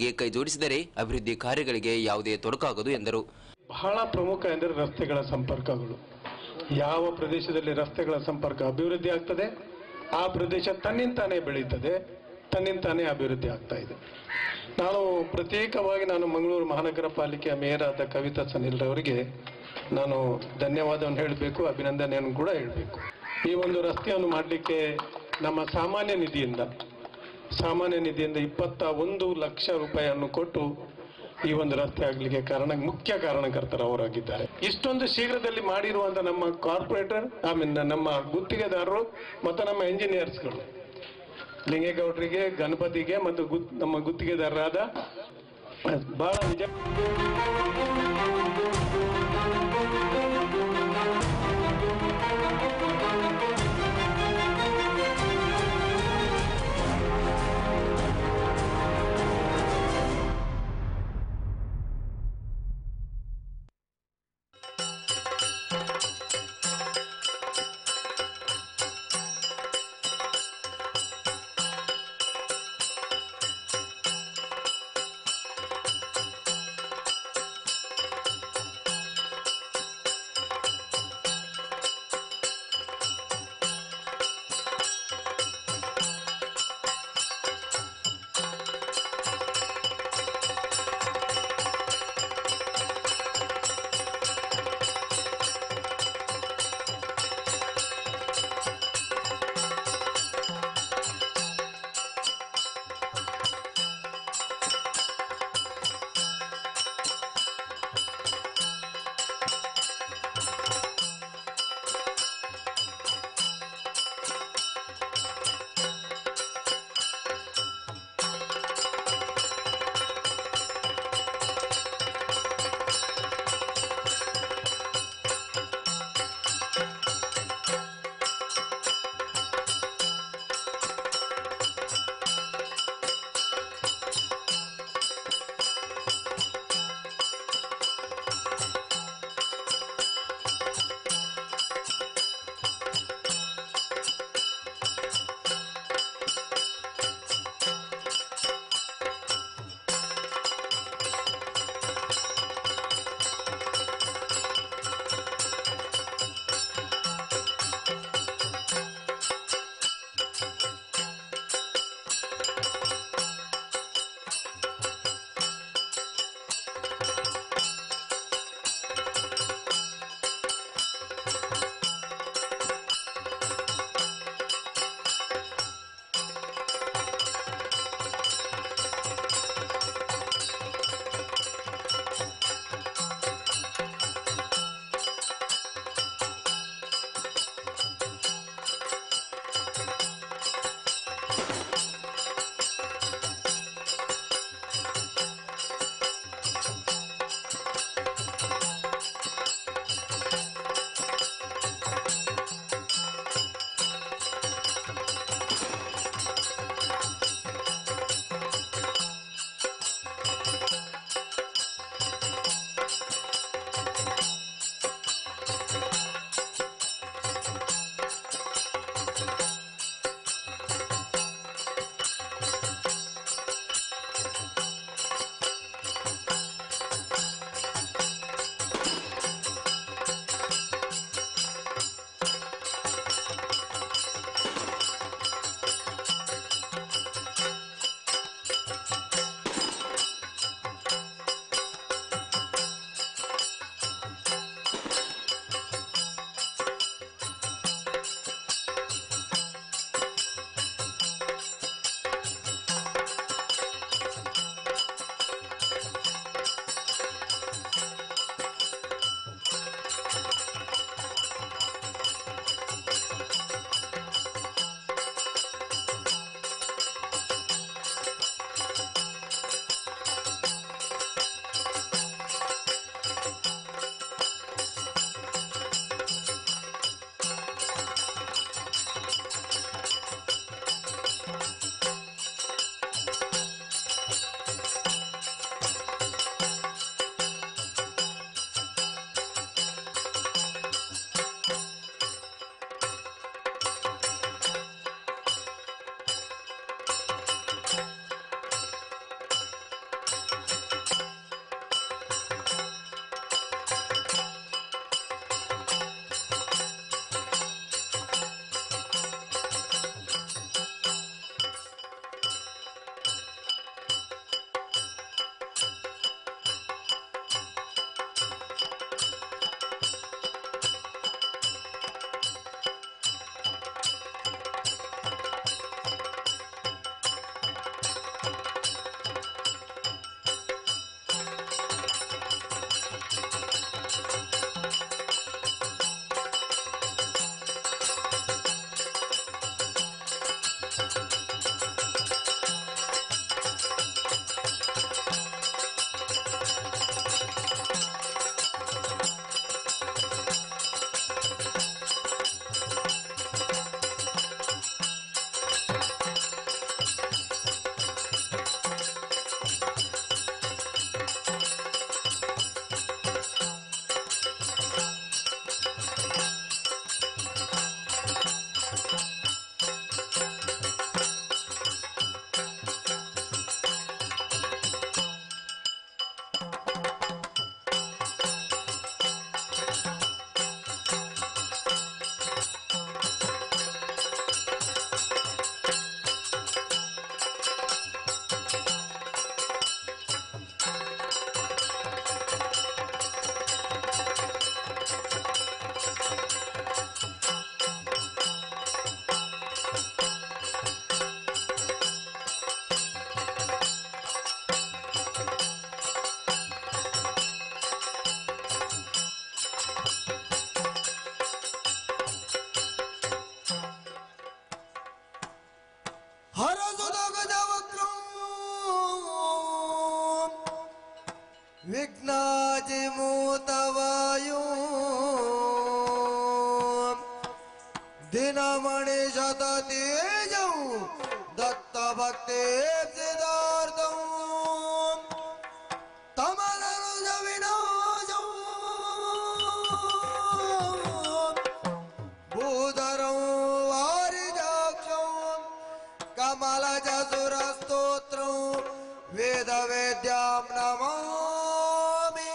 ಗೆ ಕೈ ಜೋಡಿಸಿದರೆ ಅಭಿವೃದ್ಧಿ ಕಾರ್ಯಗಳಿಗೆ ಯಾವುದೇ ತೊಡಕಾಗದು ಎಂದರು. ಬಹಳ ಪ್ರಮುಖ ಎಂದರೆ ರಸ್ತೆಗಳ ಸಂಪರ್ಕಗಳು. ಯಾವ ಪ್ರದೇಶದಲ್ಲಿ ರಸ್ತೆಗಳ ಸಂಪರ್ಕ ಅಭಿವೃದ್ಧಿ ಆಗ್ತದೆ ಆ ಪ್ರದೇಶ ತನ್ನಿಂತಾನೇ ಬೆಳೀತದೆ, ತನ್ನಿಂತಾನೇ ಅಭಿವೃದ್ಧಿ ಆಗ್ತಾ ಇದೆ. ಪ್ರತ್ಯೇಕವಾಗಿ ಮಂಗಳೂರು ಮಹಾನಗರ ಪಾಲಿಕೆಯ ಮೇಯರ್ ಆದ ಕವಿತಾ ಸನಿಲ್ ರವರಿಗೆ ನಾನು ಧನ್ಯವಾದವನ್ನು ಹೇಳಬೇಕು, ಅಭಿನಂದನೆಯನ್ನು ಕೂಡ ಹೇಳಬೇಕು. ಈ ಒಂದು ರಸ್ತೆಯನ್ನು ಮಾಡಲಿಕ್ಕೆ ನಮ್ಮ ಸಾಮಾನ್ಯ ನಿಧಿಯಿಂದ 21 ಲಕ್ಷ ರೂಪಾಯಿಯನ್ನು ಕೊಟ್ಟು ಈ ಒಂದು ರಸ್ತೆ ಆಗಲಿಕ್ಕೆ ಮುಖ್ಯ ಕಾರಣಕರ್ತರು ಅವರಾಗಿದ್ದಾರೆ. ಇಷ್ಟೊಂದು ಶೀಘ್ರದಲ್ಲಿ ಮಾಡಿರುವಂತ ನಮ್ಮ ಕಾರ್ಪೊರೇಟರ್, ನಮ್ಮ ಗುತ್ತಿಗೆದಾರರು ಮತ್ತು ನಮ್ಮ ಇಂಜಿನಿಯರ್ಸ್ಗಳು, ಲಿಂಗೇಗೌಡರಿಗೆ, ಗಣಪತಿಗೆ ಮತ್ತು ನಮ್ಮ ಗುತ್ತಿಗೆದಾರರಾದ ಬಹಳ ನಿಜ. विघ्नाजिमूतवायु दिनमणि शततेजौ दत्तभक्ते सिद्धार्थौ तमलनुज विनाशौ भूधरौ वारिजाक्षौ कमलजसुरस्तोत्रौ वेदवेद्यां नमामि।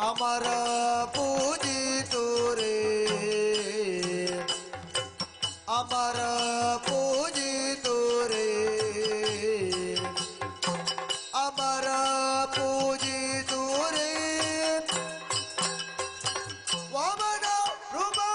अमर पूजित रे अमर पूजित रे अमर पूजित रे वामन रूप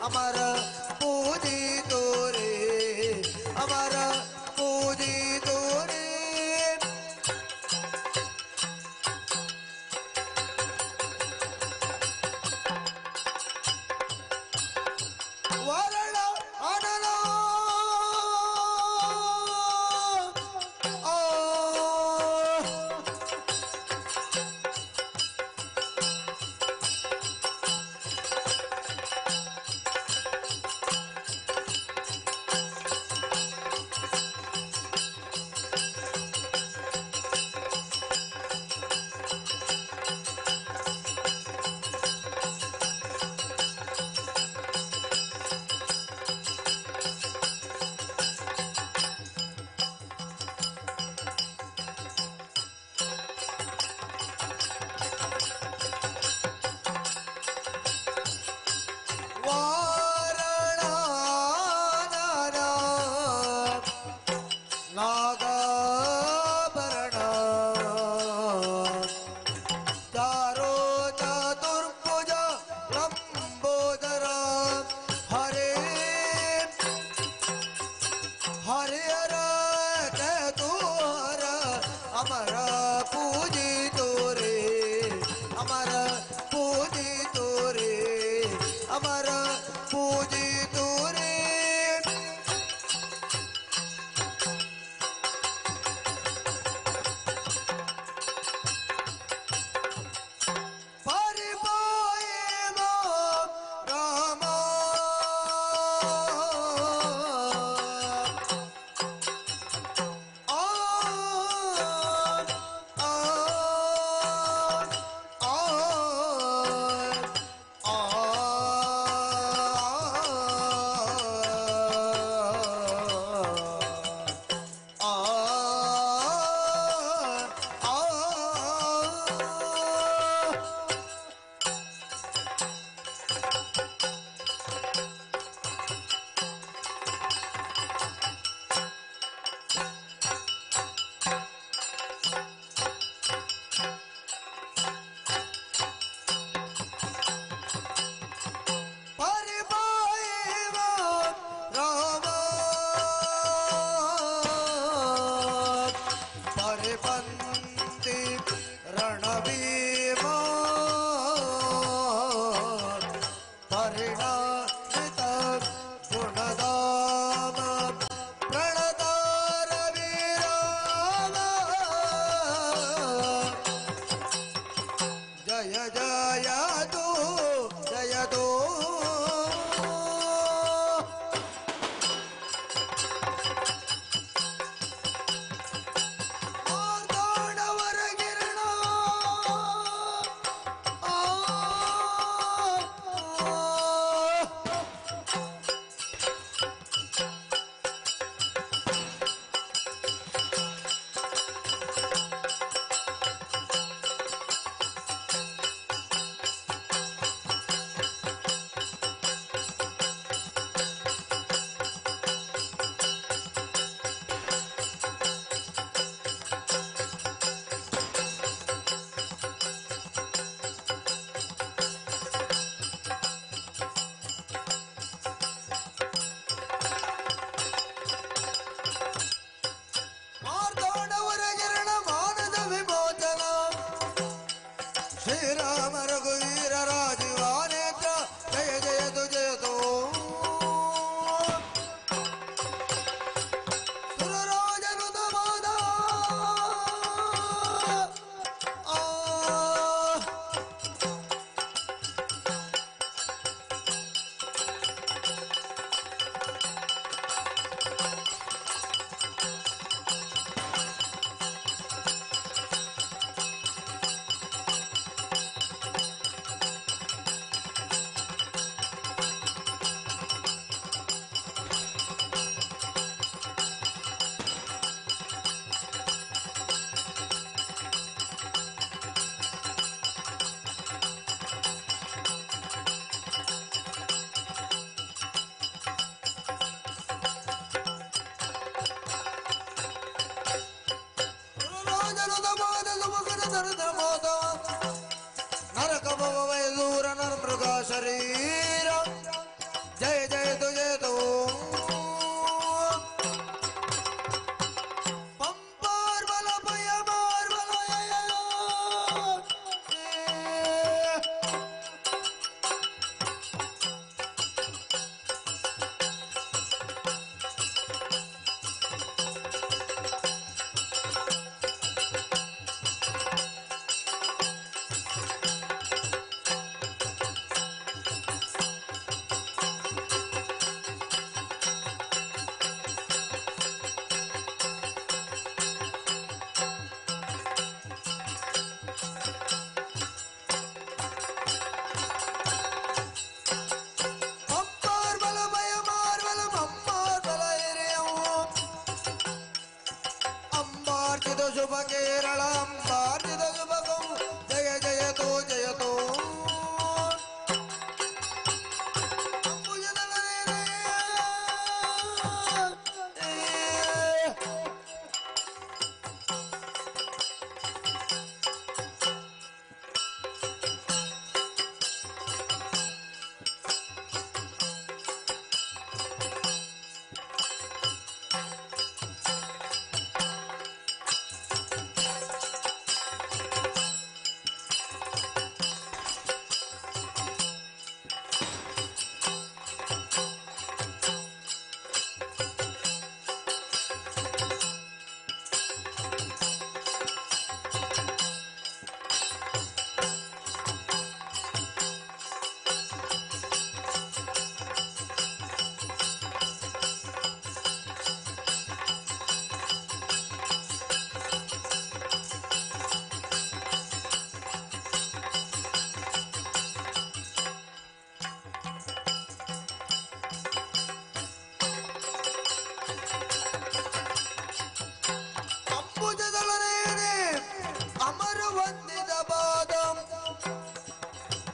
अमर पूजित रे अमर पूजित रे वरण अनल अमर पूजित रे अमर पूजित रे अमर पूजित रे परिपाये राम ಪರಿಣಾಮಿತ ಗುಣಧಾಮ ಪ್ರಣತಾರ ವೀರಾಮ ಜಯ ಜಯತು ಜಯತು ಶ್ರೀರಾಮ ರಘುವೀರ ರಾಜೀವಾನೇತ್ರ ಜಯ ಜಯತು ಜಯತು ಸುರರಾಜನುತ ಮಾದ ನರಕ ಭವೈದೂರ ನರ ಮೃಗ ಶರೀರ ಜಯ ಜಯತು ಜಯತು ಪಂಪಾರ್ಬಲ ಭಯ ಮಾರ್ಬಲ ಶುಭ ಕೇರಳ ಅಂಬಾರ್ಜಿತ ಶುಭಕಂ ಜಯ ಜಯತೋ ಜಯತೋ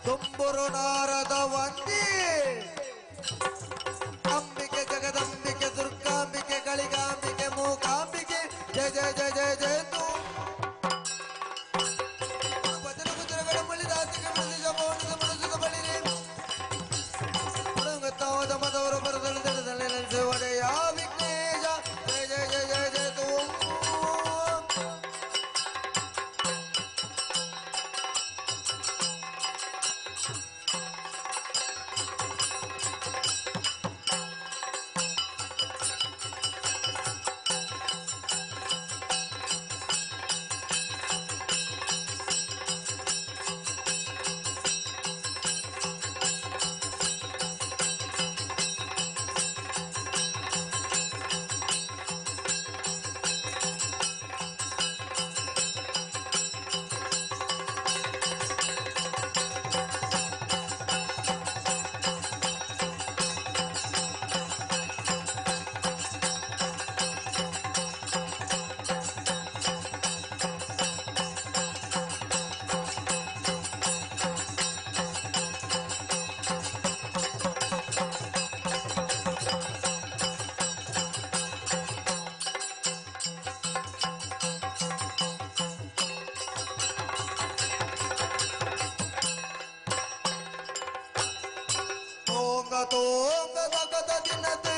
ತುಂಬುರು ನಾರದ ವಂದಿ ಅಂಬಿಕೆ ಜಗದಂಬಿಕೆ ದುರ್ಗಾಂಬಿಕೆ ಗಳಿಗಾಂಬಿಕೆ ಮೂಕಾಂಬಿಕೆ ಜಯ ಜಯ ಜಯ ಜಯ ಜಯತು ಭಜನ ಗುಜರಗಳ ಮಳಿದಾಸಿಗೆ ಮೃದಿಜ ಮೌನದ ಮನಸ್ಸುಗ ಬಳಿರಿ ಮುಡಂಗತ್ತಾವದ ಮದವರು ಬರದಲ್ಲಿ ದಡದಲ್ಲಿ ನೆಲೆಸಿ ಒಡೆಯ ವಿಘ್ನೇಶ ಜಯ ಜಯ ಜಯ ಜಯ ಜಯತು ತೋಂಗ ತೋಂಗ ಗಗದ ದಿನದಿ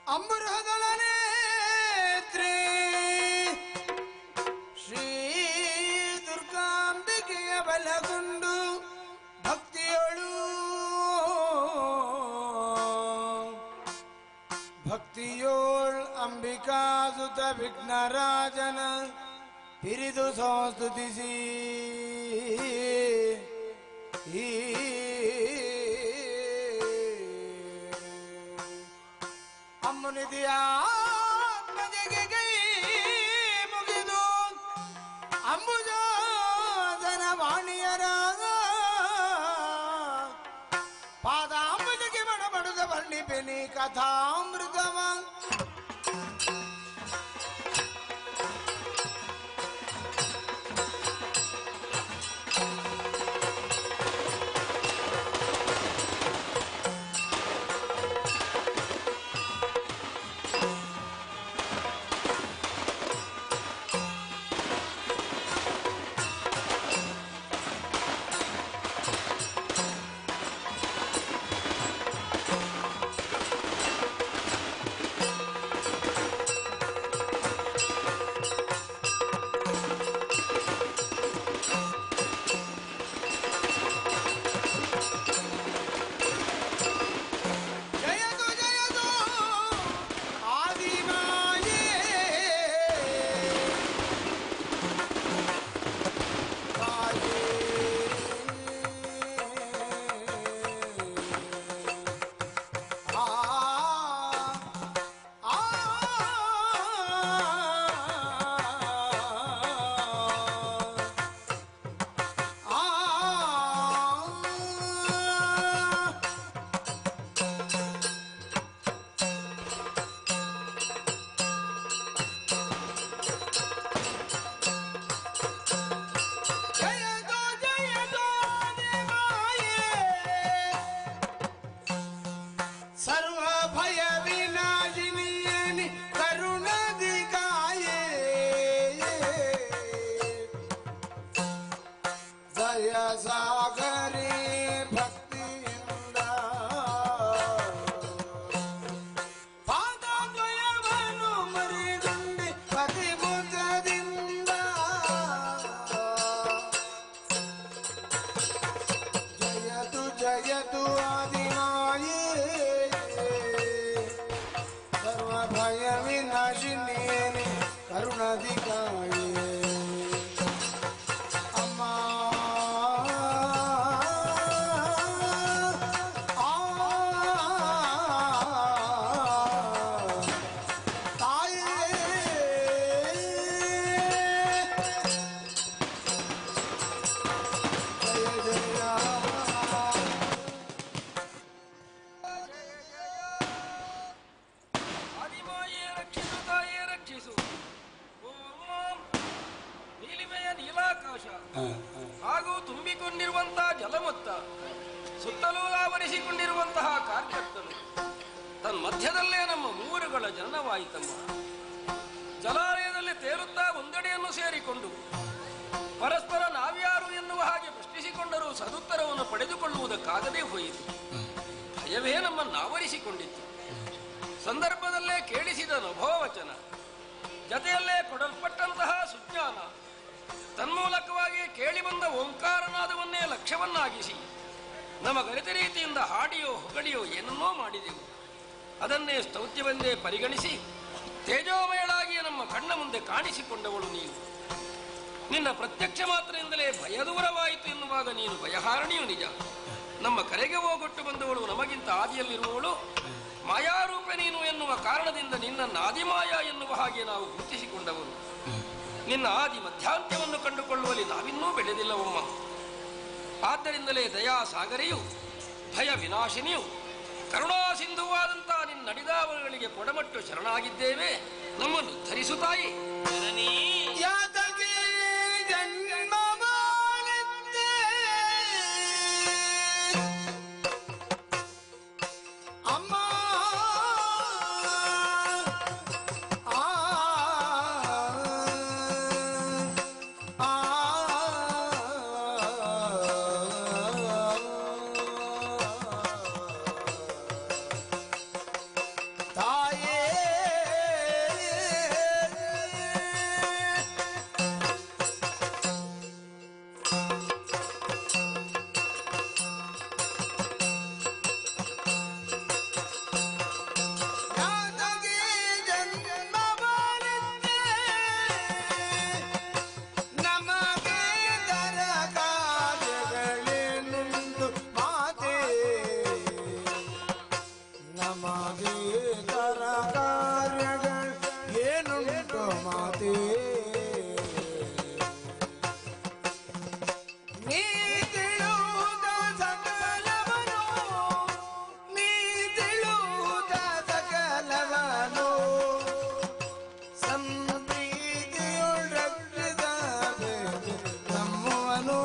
ಅಂಬರಗಳ ನೇತ್ರಿ ಶ್ರೀ ದುರ್ಗಾಂಬಿಕೆಯ ಬಲಗೊಂಡು ಭಕ್ತಿಯೋಳ್ ಅಂಬಿಕಾಸುತ ವಿಘ್ನರಾಜನ ಹಿರಿದು ಸಂಸ್ತುತಿಸಿ ಅಮ್ಮನಿದೆಯ ಆತ್ಮಜೆಗೆ ಮುಗಿದು ಅಂಬುಜಾದನ ವಾಣಿಯರಾಗ ಪಾದಾಂಬುಜಗೆ ಬಡಬಡದ ವರ್ಣಿಪೆನಿ ಕಥಾಮೃತವ ಸಾಗರಿ ಭಕ್ತಿಯಿಂದ ಪಾದದ್ವಯವನ್ನು ಮರಿದುಂಡಿ ಪತಿಭುಜದಿಂದ ಜಯತು ಜಯತು ಆದಿಮಾಯೇ ಸರ್ವ ಭಯ ವಿನಾಶಿನಿ ಕರುಣಾಧಿಕಾಯೇ ಅಮ್ಮ ತುಂಬಿರುವಂತಹ ಜಲಮುತ್ತ, ಸುತ್ತಲೂ ಆವರಿಸಿಕೊಂಡಿರುವಂತಹ ಕಾರ್ಕತ್ತಲು, ತನ್ಮಧ್ಯದಲ್ಲೇ ನಮ್ಮ ಮೂರುಗಳ ಜನನವಾಯಿತಮ್ಮ. ಜಲಾಲಯದಲ್ಲಿ ತೇಲುತ್ತಾ ಒಂದೆಡೆಯನ್ನು ಸೇರಿಕೊಂಡು ಪರಸ್ಪರ ನಾವ್ಯಾರು ಎನ್ನುವ ಹಾಗೆ ಪ್ರಶ್ನಿಸಿಕೊಂಡರೂ ಸದುತ್ತರವನ್ನು ಪಡೆದುಕೊಳ್ಳುವುದಕ್ಕಾಗದೇ ಹೋಯಿತು. ಭಯವೇ ನಮ್ಮನ್ನಾವರಿಸಿಕೊಂಡಿತ್ತು. ಸಂದರ್ಭದಲ್ಲೇ ಕೇಳಿಸಿದ ನಭೋವಚನ, ಜತೆಯಲ್ಲೇ ಕೊಡಲ್ಪಟ್ಟಂತಹ ಸುಜ್ಞಾನ, ತನ್ಮೂಲಕವಾಗಿ ಕೇಳಿಬಂದ ಓಂಕಾರನಾದವನ್ನೇ ಲಕ್ಷ್ಯವನ್ನಾಗಿಸಿ ನಮಗರಿತ ರೀತಿಯಿಂದ ಹಾಡಿಯೋ ಹೊಗಳಿಯೋ ಏನನ್ನೋ ಮಾಡಿದೆವು. ಅದನ್ನೇ ಸ್ತೌತ್ಯವೆಂದೇ ಪರಿಗಣಿಸಿ ತೇಜೋಮಯಳಾಗಿ ನಮ್ಮ ಕಣ್ಣ ಮುಂದೆ ಕಾಣಿಸಿಕೊಂಡವಳು ನೀನು. ನಿನ್ನ ಪ್ರತ್ಯಕ್ಷ ಮಾತ್ರದಿಂದಲೇ ಭಯದೂರವಾಯಿತು ಎನ್ನುವಾಗ ನೀನು ಭಯಹಾರಣಿಯೂ ನಿಜ. ನಮ್ಮ ಕರೆಗೆ ಹೋಗೊಟ್ಟು ಬಂದವಳು ನಮಗಿಂತ ಆದಿಯಲ್ಲಿರುವವಳು ಮಾಯಾರೂಪ ನೀನು ಎನ್ನುವ ಕಾರಣದಿಂದ ನಿನ್ನನ್ನು ಆದಿಮಾಯ ಎನ್ನುವ ಹಾಗೆ ನಾವು ಗುರುತಿಸಿಕೊಂಡವರು. ನಿನ್ನ ಆದಿ ಮಧ್ಯಾಂತ್ಯವನ್ನು ಕಂಡುಕೊಳ್ಳುವಲ್ಲಿ ನಾವಿನ್ನೂ ಬೆಳೆದಿಲ್ಲವಮ್ಮ. ಆದ್ದರಿಂದಲೇ ದಯಾ ಸಾಗರಿಯು, ಭಯ ವಿನಾಶಿನಿಯು, ಕರುಣಾ ಸಿಂಧುವಾದಂತಹ ನಿನ್ನ ನಡೆದಾವಗಳಿಗೆ ಕೊಡಮಟ್ಟು ಶರಣಾಗಿದ್ದೇವೆ. ನಮ್ಮನ್ನು ಧರಿಸು ತಾಯಿ. ಯಾತಕ್ಕೆ ಜನ್ಮ ಮಾಡಿದ್ದೆ ಅಮ್ಮ, ತಾಯೇ ಯಾತಕ್ಕೆ ಜನ್ಮ ಮಾಡಿದ್ದೆ ನಮಗೆ ದರ ಕಾರ್ಯಗಳೇನುಂಟು ಮಾತೆ, ನಮಗೆ ದರ ಕಾರ್ಯಗಳು ಏನುಂಟು ಮಾತೆ. ನೀ ತಿಳುವುದ ಸಕಲವನು, ನೀ ತಿಳುವುದ ಸಕಲವನು, ಸಂಪ್ರೀತಿಯೊಳಗಿದ ನಮ್ಮವನು.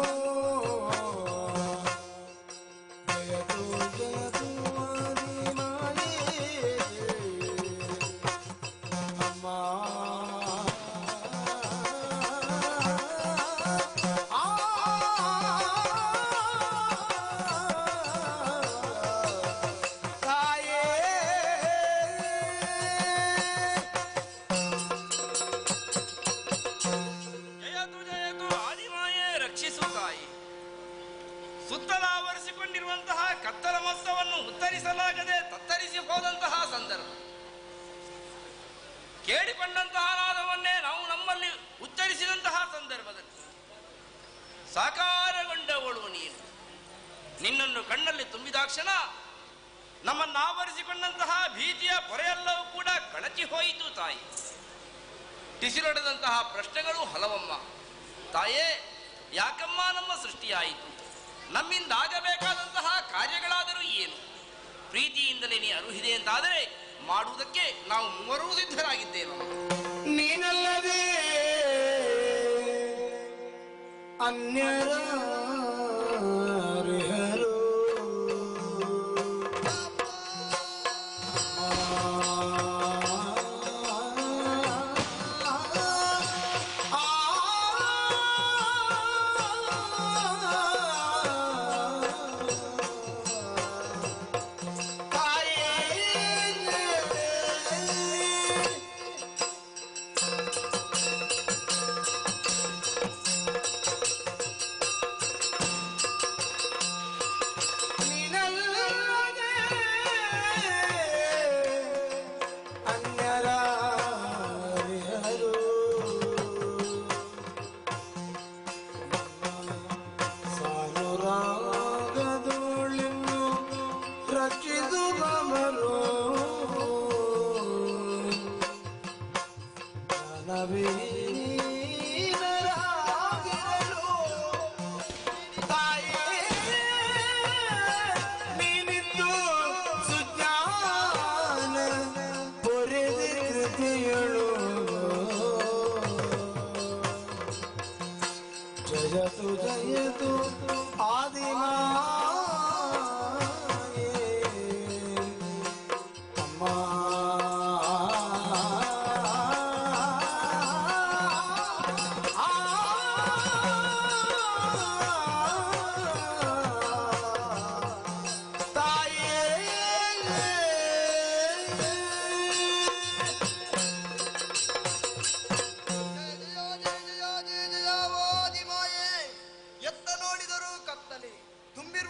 ಜಯತು ಜಯತು ಆದಿಮಾಯೇ ಅಮ್ಮ. ತಾಯೇ ಜಯತು ಜಯತು ಆದಿಮಾಯೇ ರಕ್ಷಿಸು ತಾಯಿ. ಸುತ್ತಲಾವರಿಸಿಕೊಂಡಿರುವಂತಹ ಕತ್ತಲ ಮೊತ್ತವನ್ನು ಉತ್ತರಿಸಲಾಗದೆ ತತ್ತರಿಸಿ ಹೋದಂತಹ ಸಂದರ್ಭ, ಕೇಳಿಕೊಂಡಂತಹ ನಾದವನ್ನೇ ನಾವು ನಮ್ಮಲ್ಲಿ ಉಚ್ಚರಿಸಿದಂತಹ ಸಂದರ್ಭದಲ್ಲಿ ಸಾಕಾರಗೊಂಡವಳು ನೀನು. ನಿನ್ನನ್ನು ಕಣ್ಣಲ್ಲಿ ತುಂಬಿದಾಕ್ಷಣ ನಮ್ಮನ್ನಾವರಿಸಿಕೊಂಡಂತಹ ಭೀತಿಯ ಪೊರೆಯೆಲ್ಲವೂ ಕೂಡ ಕಳಚಿ ಹೋಯಿತು ತಾಯಿ. ಟಿಸಿಲೊಡೆದಂತಹ ಪ್ರಶ್ನೆಗಳು ಹಲವಮ್ಮ. ತಾಯೇ, ಯಾಕಮ್ಮ ನಮ್ಮ ಸೃಷ್ಟಿಯಾಯಿತು? ನಮ್ಮಿಂದಾಗಬೇಕಾದಂತಹ ಕಾರ್ಯಗಳಾದರೂ ಏನು? ಪ್ರೀತಿಯಿಂದಲೇ ನೀ ಅರುಹಿದೆ ಅಂತಾದರೆ ಮಾಡುವುದಕ್ಕೆ ನಾವು ಮೂವರೂ ಸಿದ್ಧರಾಗಿದ್ದೇವೆ. ನೀನಲ್ಲದೆ ಅನ್ಯರು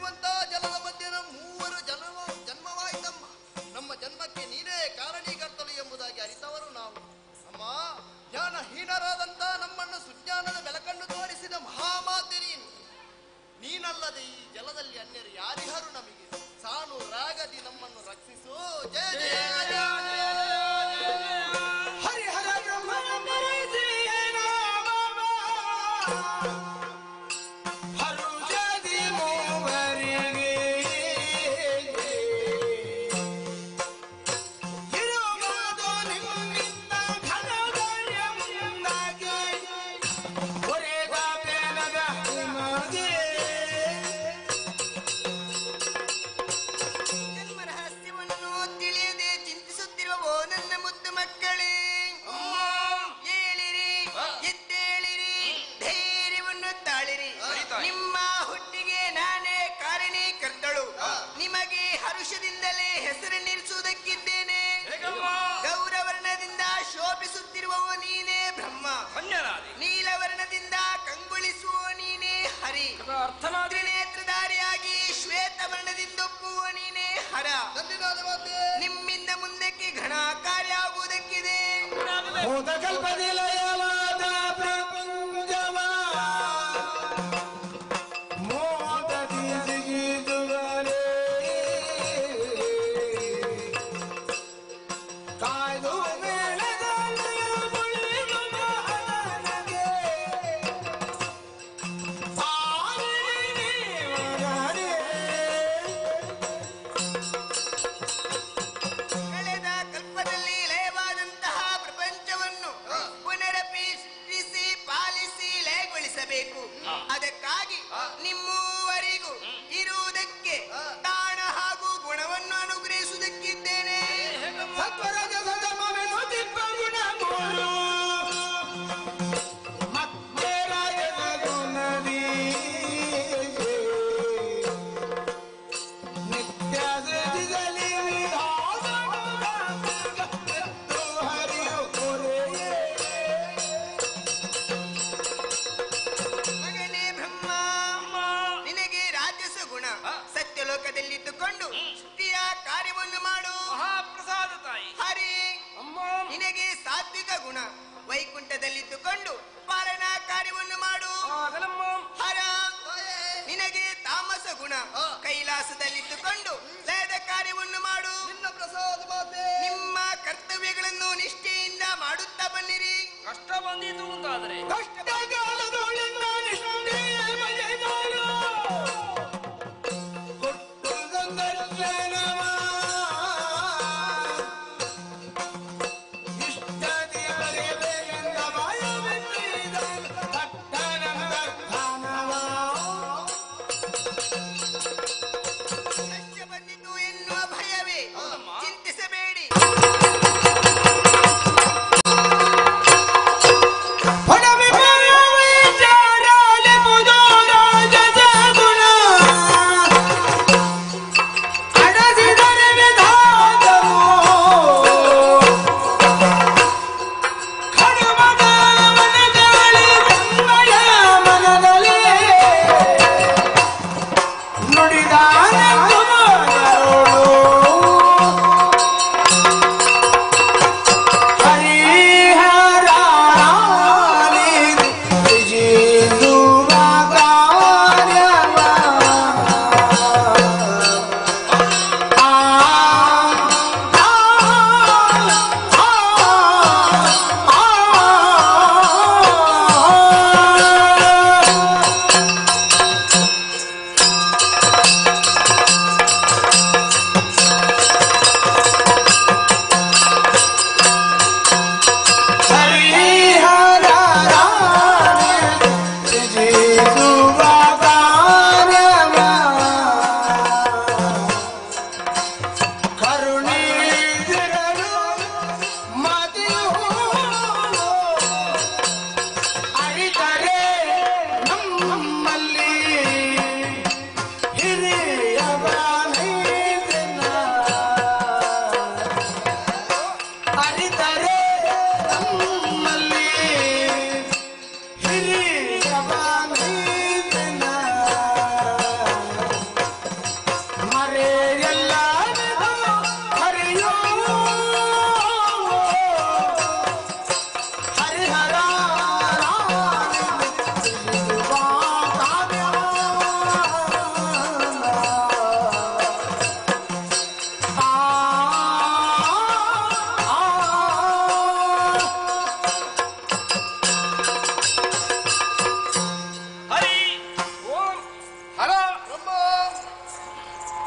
ಹರಿಯುವಂತ ಜಲದ ಮಧ್ಯೆ ಮೂವರು ಜನ್ಮವಾಯಿತಮ್ಮ. ನಮ್ಮ ಜನ್ಮಕ್ಕೆ ನೀನೇ ಕಾರಣೀಕರ್ತಳು ಎಂಬುದಾಗಿ ಅರಿತವರು ನಾವು. ಅಮ್ಮ, ಜ್ಞಾನಹೀನರಾದಂತ ನಮ್ಮನ್ನು ಸುಜ್ಞಾನದ ಬೆಳಕನ್ನು ತೋರಿಸಿದ ಮಹಾಮಾತೆ ನೀನು. ನೀನಲ್ಲದೆ ಈ ಜಲದಲ್ಲಿ ಅನ್ಯರು ಯಾರಿಹರು ನಮಗೆ. ಸಾನು ರಾಗದಿ ನಮ್ಮನ್ನು ರಕ್ಷಿಸು. ಜಯ ಜಯ ಜಯ ಹರಿಹರ ಬ್ರಹ್ಮನ ಮರೆಸಿಯೇ ನಾಮ ಹರುಷದಿ ಮೂವರಿಗೆ ಇರುವುದು ನಿಮ್ಮಿಂದ ಘನಧೈರ್ಯ ಮುಂದಾಗಿ ಹೊರೆದ ಬೇನದ ನಿಮಗೆ ಜನ್ಮ ರಹಸ್ಯವನ್ನು ತಿಳಿಯದೆ ಚಿಂತಿಸುತ್ತಿರುವವೋ ನನ್ನ ಮುದ್ದು ಮಕ್ಕಳೇ, ಏಳಿರಿ, ಎದ್ದೇಳಿರಿ, ಧೈರ್ಯವನ್ನು ತಾಳಿರಿ. ನಿಮ್ಮ ಹುಟ್ಟಿಗೆ ನಾನೇ ಕಾರಣೀಕರ್ತಳು. ನಿಮಗೆ ಹರುಷದಿಂದಲೇ ಹೆಸರನ್ನಿರಿಸುವುದಕ್ಕಿದ್ದೇನೆ. ಗೌರವರ್ಣದಿಂದ ಶೋಭಿಸುತ್ತಿರುವವ ನೀನೇ ಬ್ರಹ್ಮ, ನೀಲವರ್ಣದಿಂದ ಕಂಗೊಳಿಸುವ ನೀನೇ ಹರಿ, ತ್ರಿನೇತ್ರಧಾರಿಯಾಗಿ ಶ್ವೇತವರ್ಣದಿಂದೊಪ್ಪುವ ನೀನೇ ಹರ. ನಿಮ್ಮಿಂದ ಮುಂದಕ್ಕೆ ಘನ ಕಾರ್ಯ ಆಗುವುದಕ್ಕಿದೆ. ಭೂತಕಲ್ಪದಿ ಲಯವಾದ ಪ್ರಪಂಚವ ಮೋದದಿ ಜಿಗಿದುವರೆ ಕಾಯ್ದು ಮೇಳದಲ್ಲಿ ಮುಳಿದು ಮಹಾನಗೆ ಸಾರಿ ನೀವರೇ. ಕಳೆದ ಕಲ್ಪದಲ್ಲಿ ಲಯವಾದಂತಹ ಪ್ರಪಂಚವನ್ನು ಪುನರಪಿ ಸೃಷ್ಟಿಸಿ ಪಾಲಿಸಿ ಲಯಗೊಳಿಸಬೇಕು. ಅದಕ್ಕಾಗಿ ನಿಮ್ಮೂವರಿಗೂ ಇರುವುದಕ್ಕೆ ತಾಣ ಹಾಗೂ ಗುಣವನ್ನು ಅನುಗ್ರಹಿಸುವುದಕ್ಕಿದ್ದೇನೆ. ಸತ್ವರಜಸದ ಮವೆನು ದಿಬ್ಬ ಗುಣ ಮೂರು ಮತ್ತೆ ರಾಜದ ಗುಣದಿ ನಿತ್ಯ ಸೃಜಿಸಲಿ ವಿಧಾನ ಹರಿಯು ಹೊರೆಯೇ. ಮಗನೇ ಬ್ರಹ್ಮ, ನಿನಗೆ ರಾಜಸ ಗುಣ ಸತ್ಯಲೋಕದಲ್ಲಿದ್ದುಕೊಂಡು ಸೃಷ್ಟಿಯ ಕಾರ್ಯವನ್ನು ಮಾಡು. ಮಹಾಪ್ರಸಾದ ತಾಯಿ. ಹರಿ, ನಿನಗೆ ಸಾತ್ವಿಕ ಗುಣ ವೈಕುಂಠದಲ್ಲಿದ್ದುಕೊಂಡು ಪಾಲನಾ ಕಾರ್ಯವನ್ನು ಮಾಡು. ಹರ, ನಿನಗೆ ತಾಮಸ ಗುಣ ಕೈಲಾಸದಲ್ಲಿದ್ದುಕೊಂಡು ಲಯದ ಕಾರ್ಯವನ್ನು ಮಾಡು. ನಿಮ್ಮ ಕರ್ತವ್ಯಗಳನ್ನು ನಿಷ್ಠೆಯಿಂದ ಮಾಡುತ್ತಾ ಬನ್ನಿರಿ. ಕಷ್ಟ ಬಂದಿತು ಅಂತಾದ್ರೆ ಕಷ್ಟಕಾಲದೊಳಗಿನ ನಿಷ್ಠೆಯ ಮಜೆಗಳು ಕೊಟ್ಟುದಲ್ಲನವ ಇಷ್ಟದಿ ಬರೆಯಬೇಕೆಂದ ಭಯವೆನ್ನಿದ ಪಟ್ಟಣದ ಧ್ಯಾನವ. ಕಷ್ಟ ಬಂದಿತು ಎನ್ನುವ ಭಯವೇ ಚಿಂತಿಸಬೇಡಿ. ಹೊಡವೆ ಭಯವೇ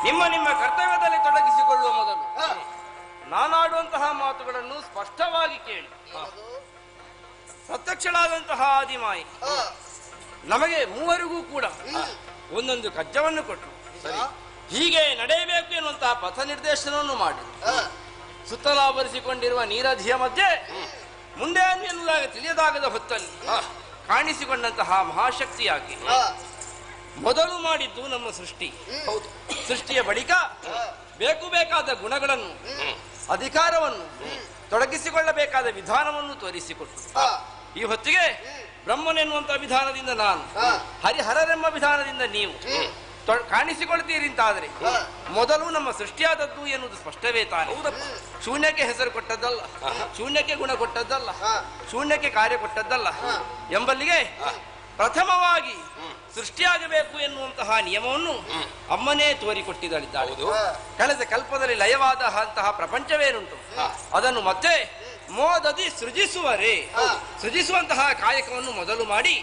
ನಿಮ್ಮ ನಿಮ್ಮ ಕರ್ತವ್ಯದಲ್ಲಿ ತೊಡಗಿಸಿಕೊಳ್ಳುವ ಮೊದಲು ನಾನಾಡುವಂತಹ ಮಾತುಗಳನ್ನು ಸ್ಪಷ್ಟವಾಗಿ ಕೇಳಿ. ಪ್ರತ್ಯಕ್ಷಳಾದಂತಹ ಆದಿಮಾಯಿ ನಮಗೆ ಮೂವರಿಗೂ ಕೂಡ ಒಂದೊಂದು ಕಜ್ಜವನ್ನು ಕೊಟ್ಟು ಹೀಗೆ ನಡೆಯಬೇಕು ಎನ್ನುವಂತಹ ಪಥ ನಿರ್ದೇಶನವನ್ನು ಮಾಡಿ ಸುತ್ತಲಾವರಿಸಿಕೊಂಡಿರುವ ನೀರಧಿಯ ಮಧ್ಯೆ ಮುಂದೆ ಎನ್ನುವುದಾಗ ತಿಳಿಯದಾಗದ ಹೊತ್ತಲ್ಲಿ ಕಾಣಿಸಿಕೊಂಡಂತಹ ಮಹಾಶಕ್ತಿಯಾಗಿ ಮೊದಲು ಮಾಡಿದ್ದು ನಮ್ಮ ಸೃಷ್ಟಿ. ಹೌದು, ಸೃಷ್ಟಿಯ ಬಳಿಕ ಬೇಕಾದ ಗುಣಗಳನ್ನು ಅಧಿಕಾರವನ್ನು ತೊಡಗಿಸಿಕೊಳ್ಳಬೇಕಾದ ವಿಧಾನವನ್ನು ತೋರಿಸಿಕೊಟ್ಟು ಈ ಹೊತ್ತಿಗೆ ಬ್ರಹ್ಮನೆನ್ನುವಂತಹ ವಿಧಾನದಿಂದ ನಾನು, ಹರಿಹರರೆಂಬ ವಿಧಾನದಿಂದ ನೀವು ಕಾಣಿಸಿಕೊಳ್ತೀರಿ ಅಂತಾದರೆ ಮೊದಲು ನಮ್ಮ ಸೃಷ್ಟಿಯಾದದ್ದು ಎನ್ನುವುದು ಸ್ಪಷ್ಟವೇ ತಾನೆ. ಶೂನ್ಯಕ್ಕೆ ಹೆಸರು ಕೊಟ್ಟದ್ದಲ್ಲ, ಶೂನ್ಯಕ್ಕೆ ಗುಣ ಕೊಟ್ಟದ್ದಲ್ಲ, ಶೂನ್ಯಕ್ಕೆ ಕಾರ್ಯ ಕೊಟ್ಟದ್ದಲ್ಲ ಎಂಬಲ್ಲಿಗೆ ಪ್ರಥಮವಾಗಿ ಸೃಷ್ಟಿಯಾಗಬೇಕು ಎನ್ನುವಂತಹ ನಿಯಮವನ್ನು ಅಮ್ಮನೇ ತೋರಿಕೊಟ್ಟಿದ್ದಾಳೆ. ಕಳೆದ ಕಲ್ಪದಲ್ಲಿ ಲಯವಾದ ಅಂತಹ ಪ್ರಪಂಚವೇನುಂಟು ಅದನ್ನು ಮತ್ತೆ ಮೋದದಿ ಸೃಜಿಸುವರೇ, ಸೃಜಿಸುವಂತಹ ಕಾಯಕವನ್ನು ಮೊದಲು ಮಾಡಿ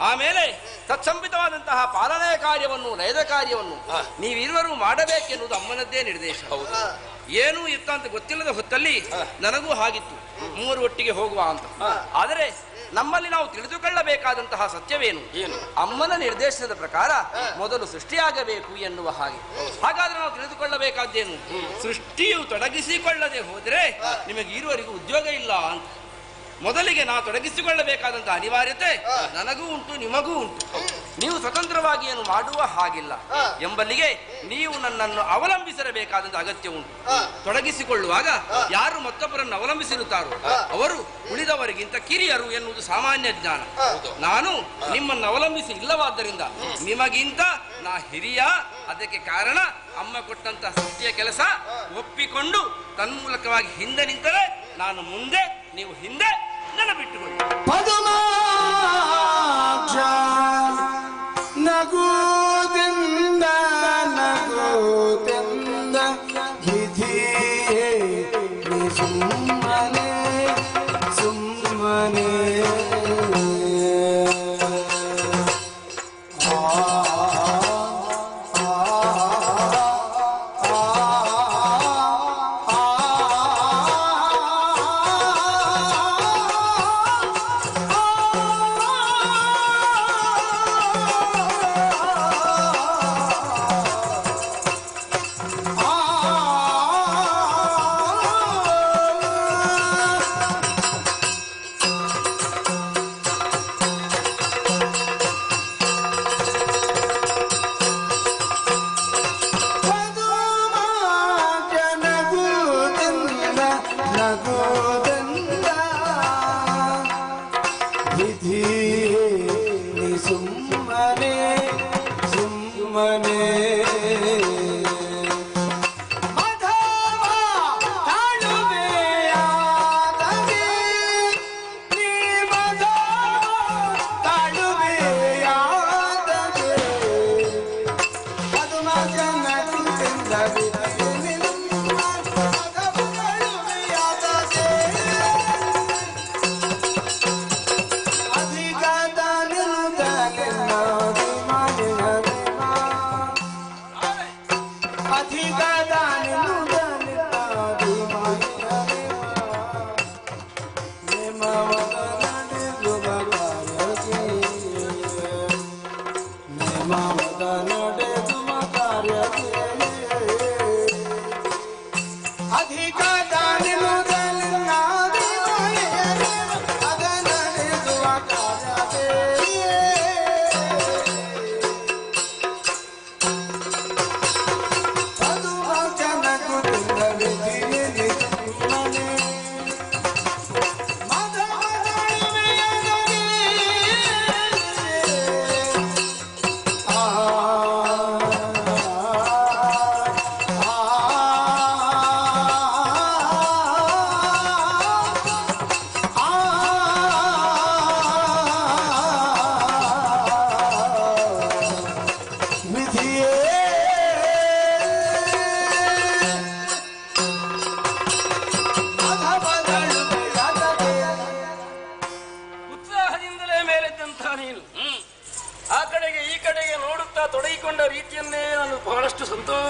ಆಮೇಲೆ ತತ್ಸಂಬಿತವಾದಂತಹ ಪಾಲನೆಯ ಕಾರ್ಯವನ್ನು, ಲಯದ ಕಾರ್ಯವನ್ನು ನೀವಿರುವರು ಮಾಡಬೇಕೆನ್ನುವುದು ಅಮ್ಮನದ್ದೇ ನಿರ್ದೇಶ. ಏನು ಇತ್ತ ಅಂತ ಗೊತ್ತಿಲ್ಲದ ಹೊತ್ತಲ್ಲಿ ನನಗೂ ಹಾಗಿತ್ತು, ಮೂವರು ಒಟ್ಟಿಗೆ ಹೋಗುವ ಅಂತ. ಆದರೆ ನಮ್ಮಲ್ಲಿ ನಾವು ತಿಳಿದುಕೊಳ್ಳಬೇಕಾದಂತಹ ಸತ್ಯವೇನು? ಅಮ್ಮನ ನಿರ್ದೇಶನದ ಪ್ರಕಾರ ಮೊದಲು ಸೃಷ್ಟಿಯಾಗಬೇಕು ಎನ್ನುವ ಹಾಗೆ. ಹಾಗಾದ್ರೆ ನಾವು ತಿಳಿದುಕೊಳ್ಳಬೇಕಾದ್ದೇನು? ಸೃಷ್ಟಿಯು ತೊಡಗಿಸಿಕೊಳ್ಳದೆ ಹೋದರೆ ನಿಮಗೆ ಇರುವವರೆಗೂ ಉದ್ಯೋಗ ಇಲ್ಲ ಅಂತ. ಮೊದಲಿಗೆ ನಾವು ತೊಡಗಿಸಿಕೊಳ್ಳಬೇಕಾದಂತಹ ಅನಿವಾರ್ಯತೆ ನನಗೂ ಉಂಟು, ನಿಮಗೂ ಉಂಟು. ನೀವು ಸ್ವತಂತ್ರವಾಗಿ ಏನು ಮಾಡುವ ಹಾಗಿಲ್ಲ ಎಂಬಲ್ಲಿಗೆ ನೀವು ನನ್ನನ್ನು ಅವಲಂಬಿಸಿರಬೇಕಾದಂತಹ ಅಗತ್ಯ ಉಂಟು. ತೊಡಗಿಸಿಕೊಳ್ಳುವಾಗ ಯಾರು ಮತ್ತೊಬ್ಬರನ್ನು ಅವಲಂಬಿಸಿರುತ್ತಾರೋ ಅವರು ಉಳಿದವರಿಗಿಂತ ಕಿರಿಯರು ಎನ್ನುವುದು ಸಾಮಾನ್ಯ ಜ್ಞಾನ. ನಾನು ನಿಮ್ಮನ್ನು ಅವಲಂಬಿಸಿ ಇಲ್ಲವಾದ್ದರಿಂದ ನಿಮಗಿಂತ ನಾ ಹಿರಿಯ. ಅದಕ್ಕೆ ಕಾರಣ ಅಮ್ಮ ಕೊಟ್ಟಂತಹ ಸೃಷ್ಟಿಯ ಕೆಲಸ ಒಪ್ಪಿಕೊಂಡು ತನ್ಮೂಲಕವಾಗಿ ಹಿಂದೆ ನಿಂತರೆ ನಾನು ಮುಂದೆ, ನೀವು ಹಿಂದೆ, ನನ್ನ ಬಿಟ್ಟುಕೊಳ್ಳಿ. ನಗುದಿಂದ ನಗುತ್ತಿಂದ ವಿಧಿಯೇ ಸುಮ್ಮನೆ ಸುಮ್ಮನೆ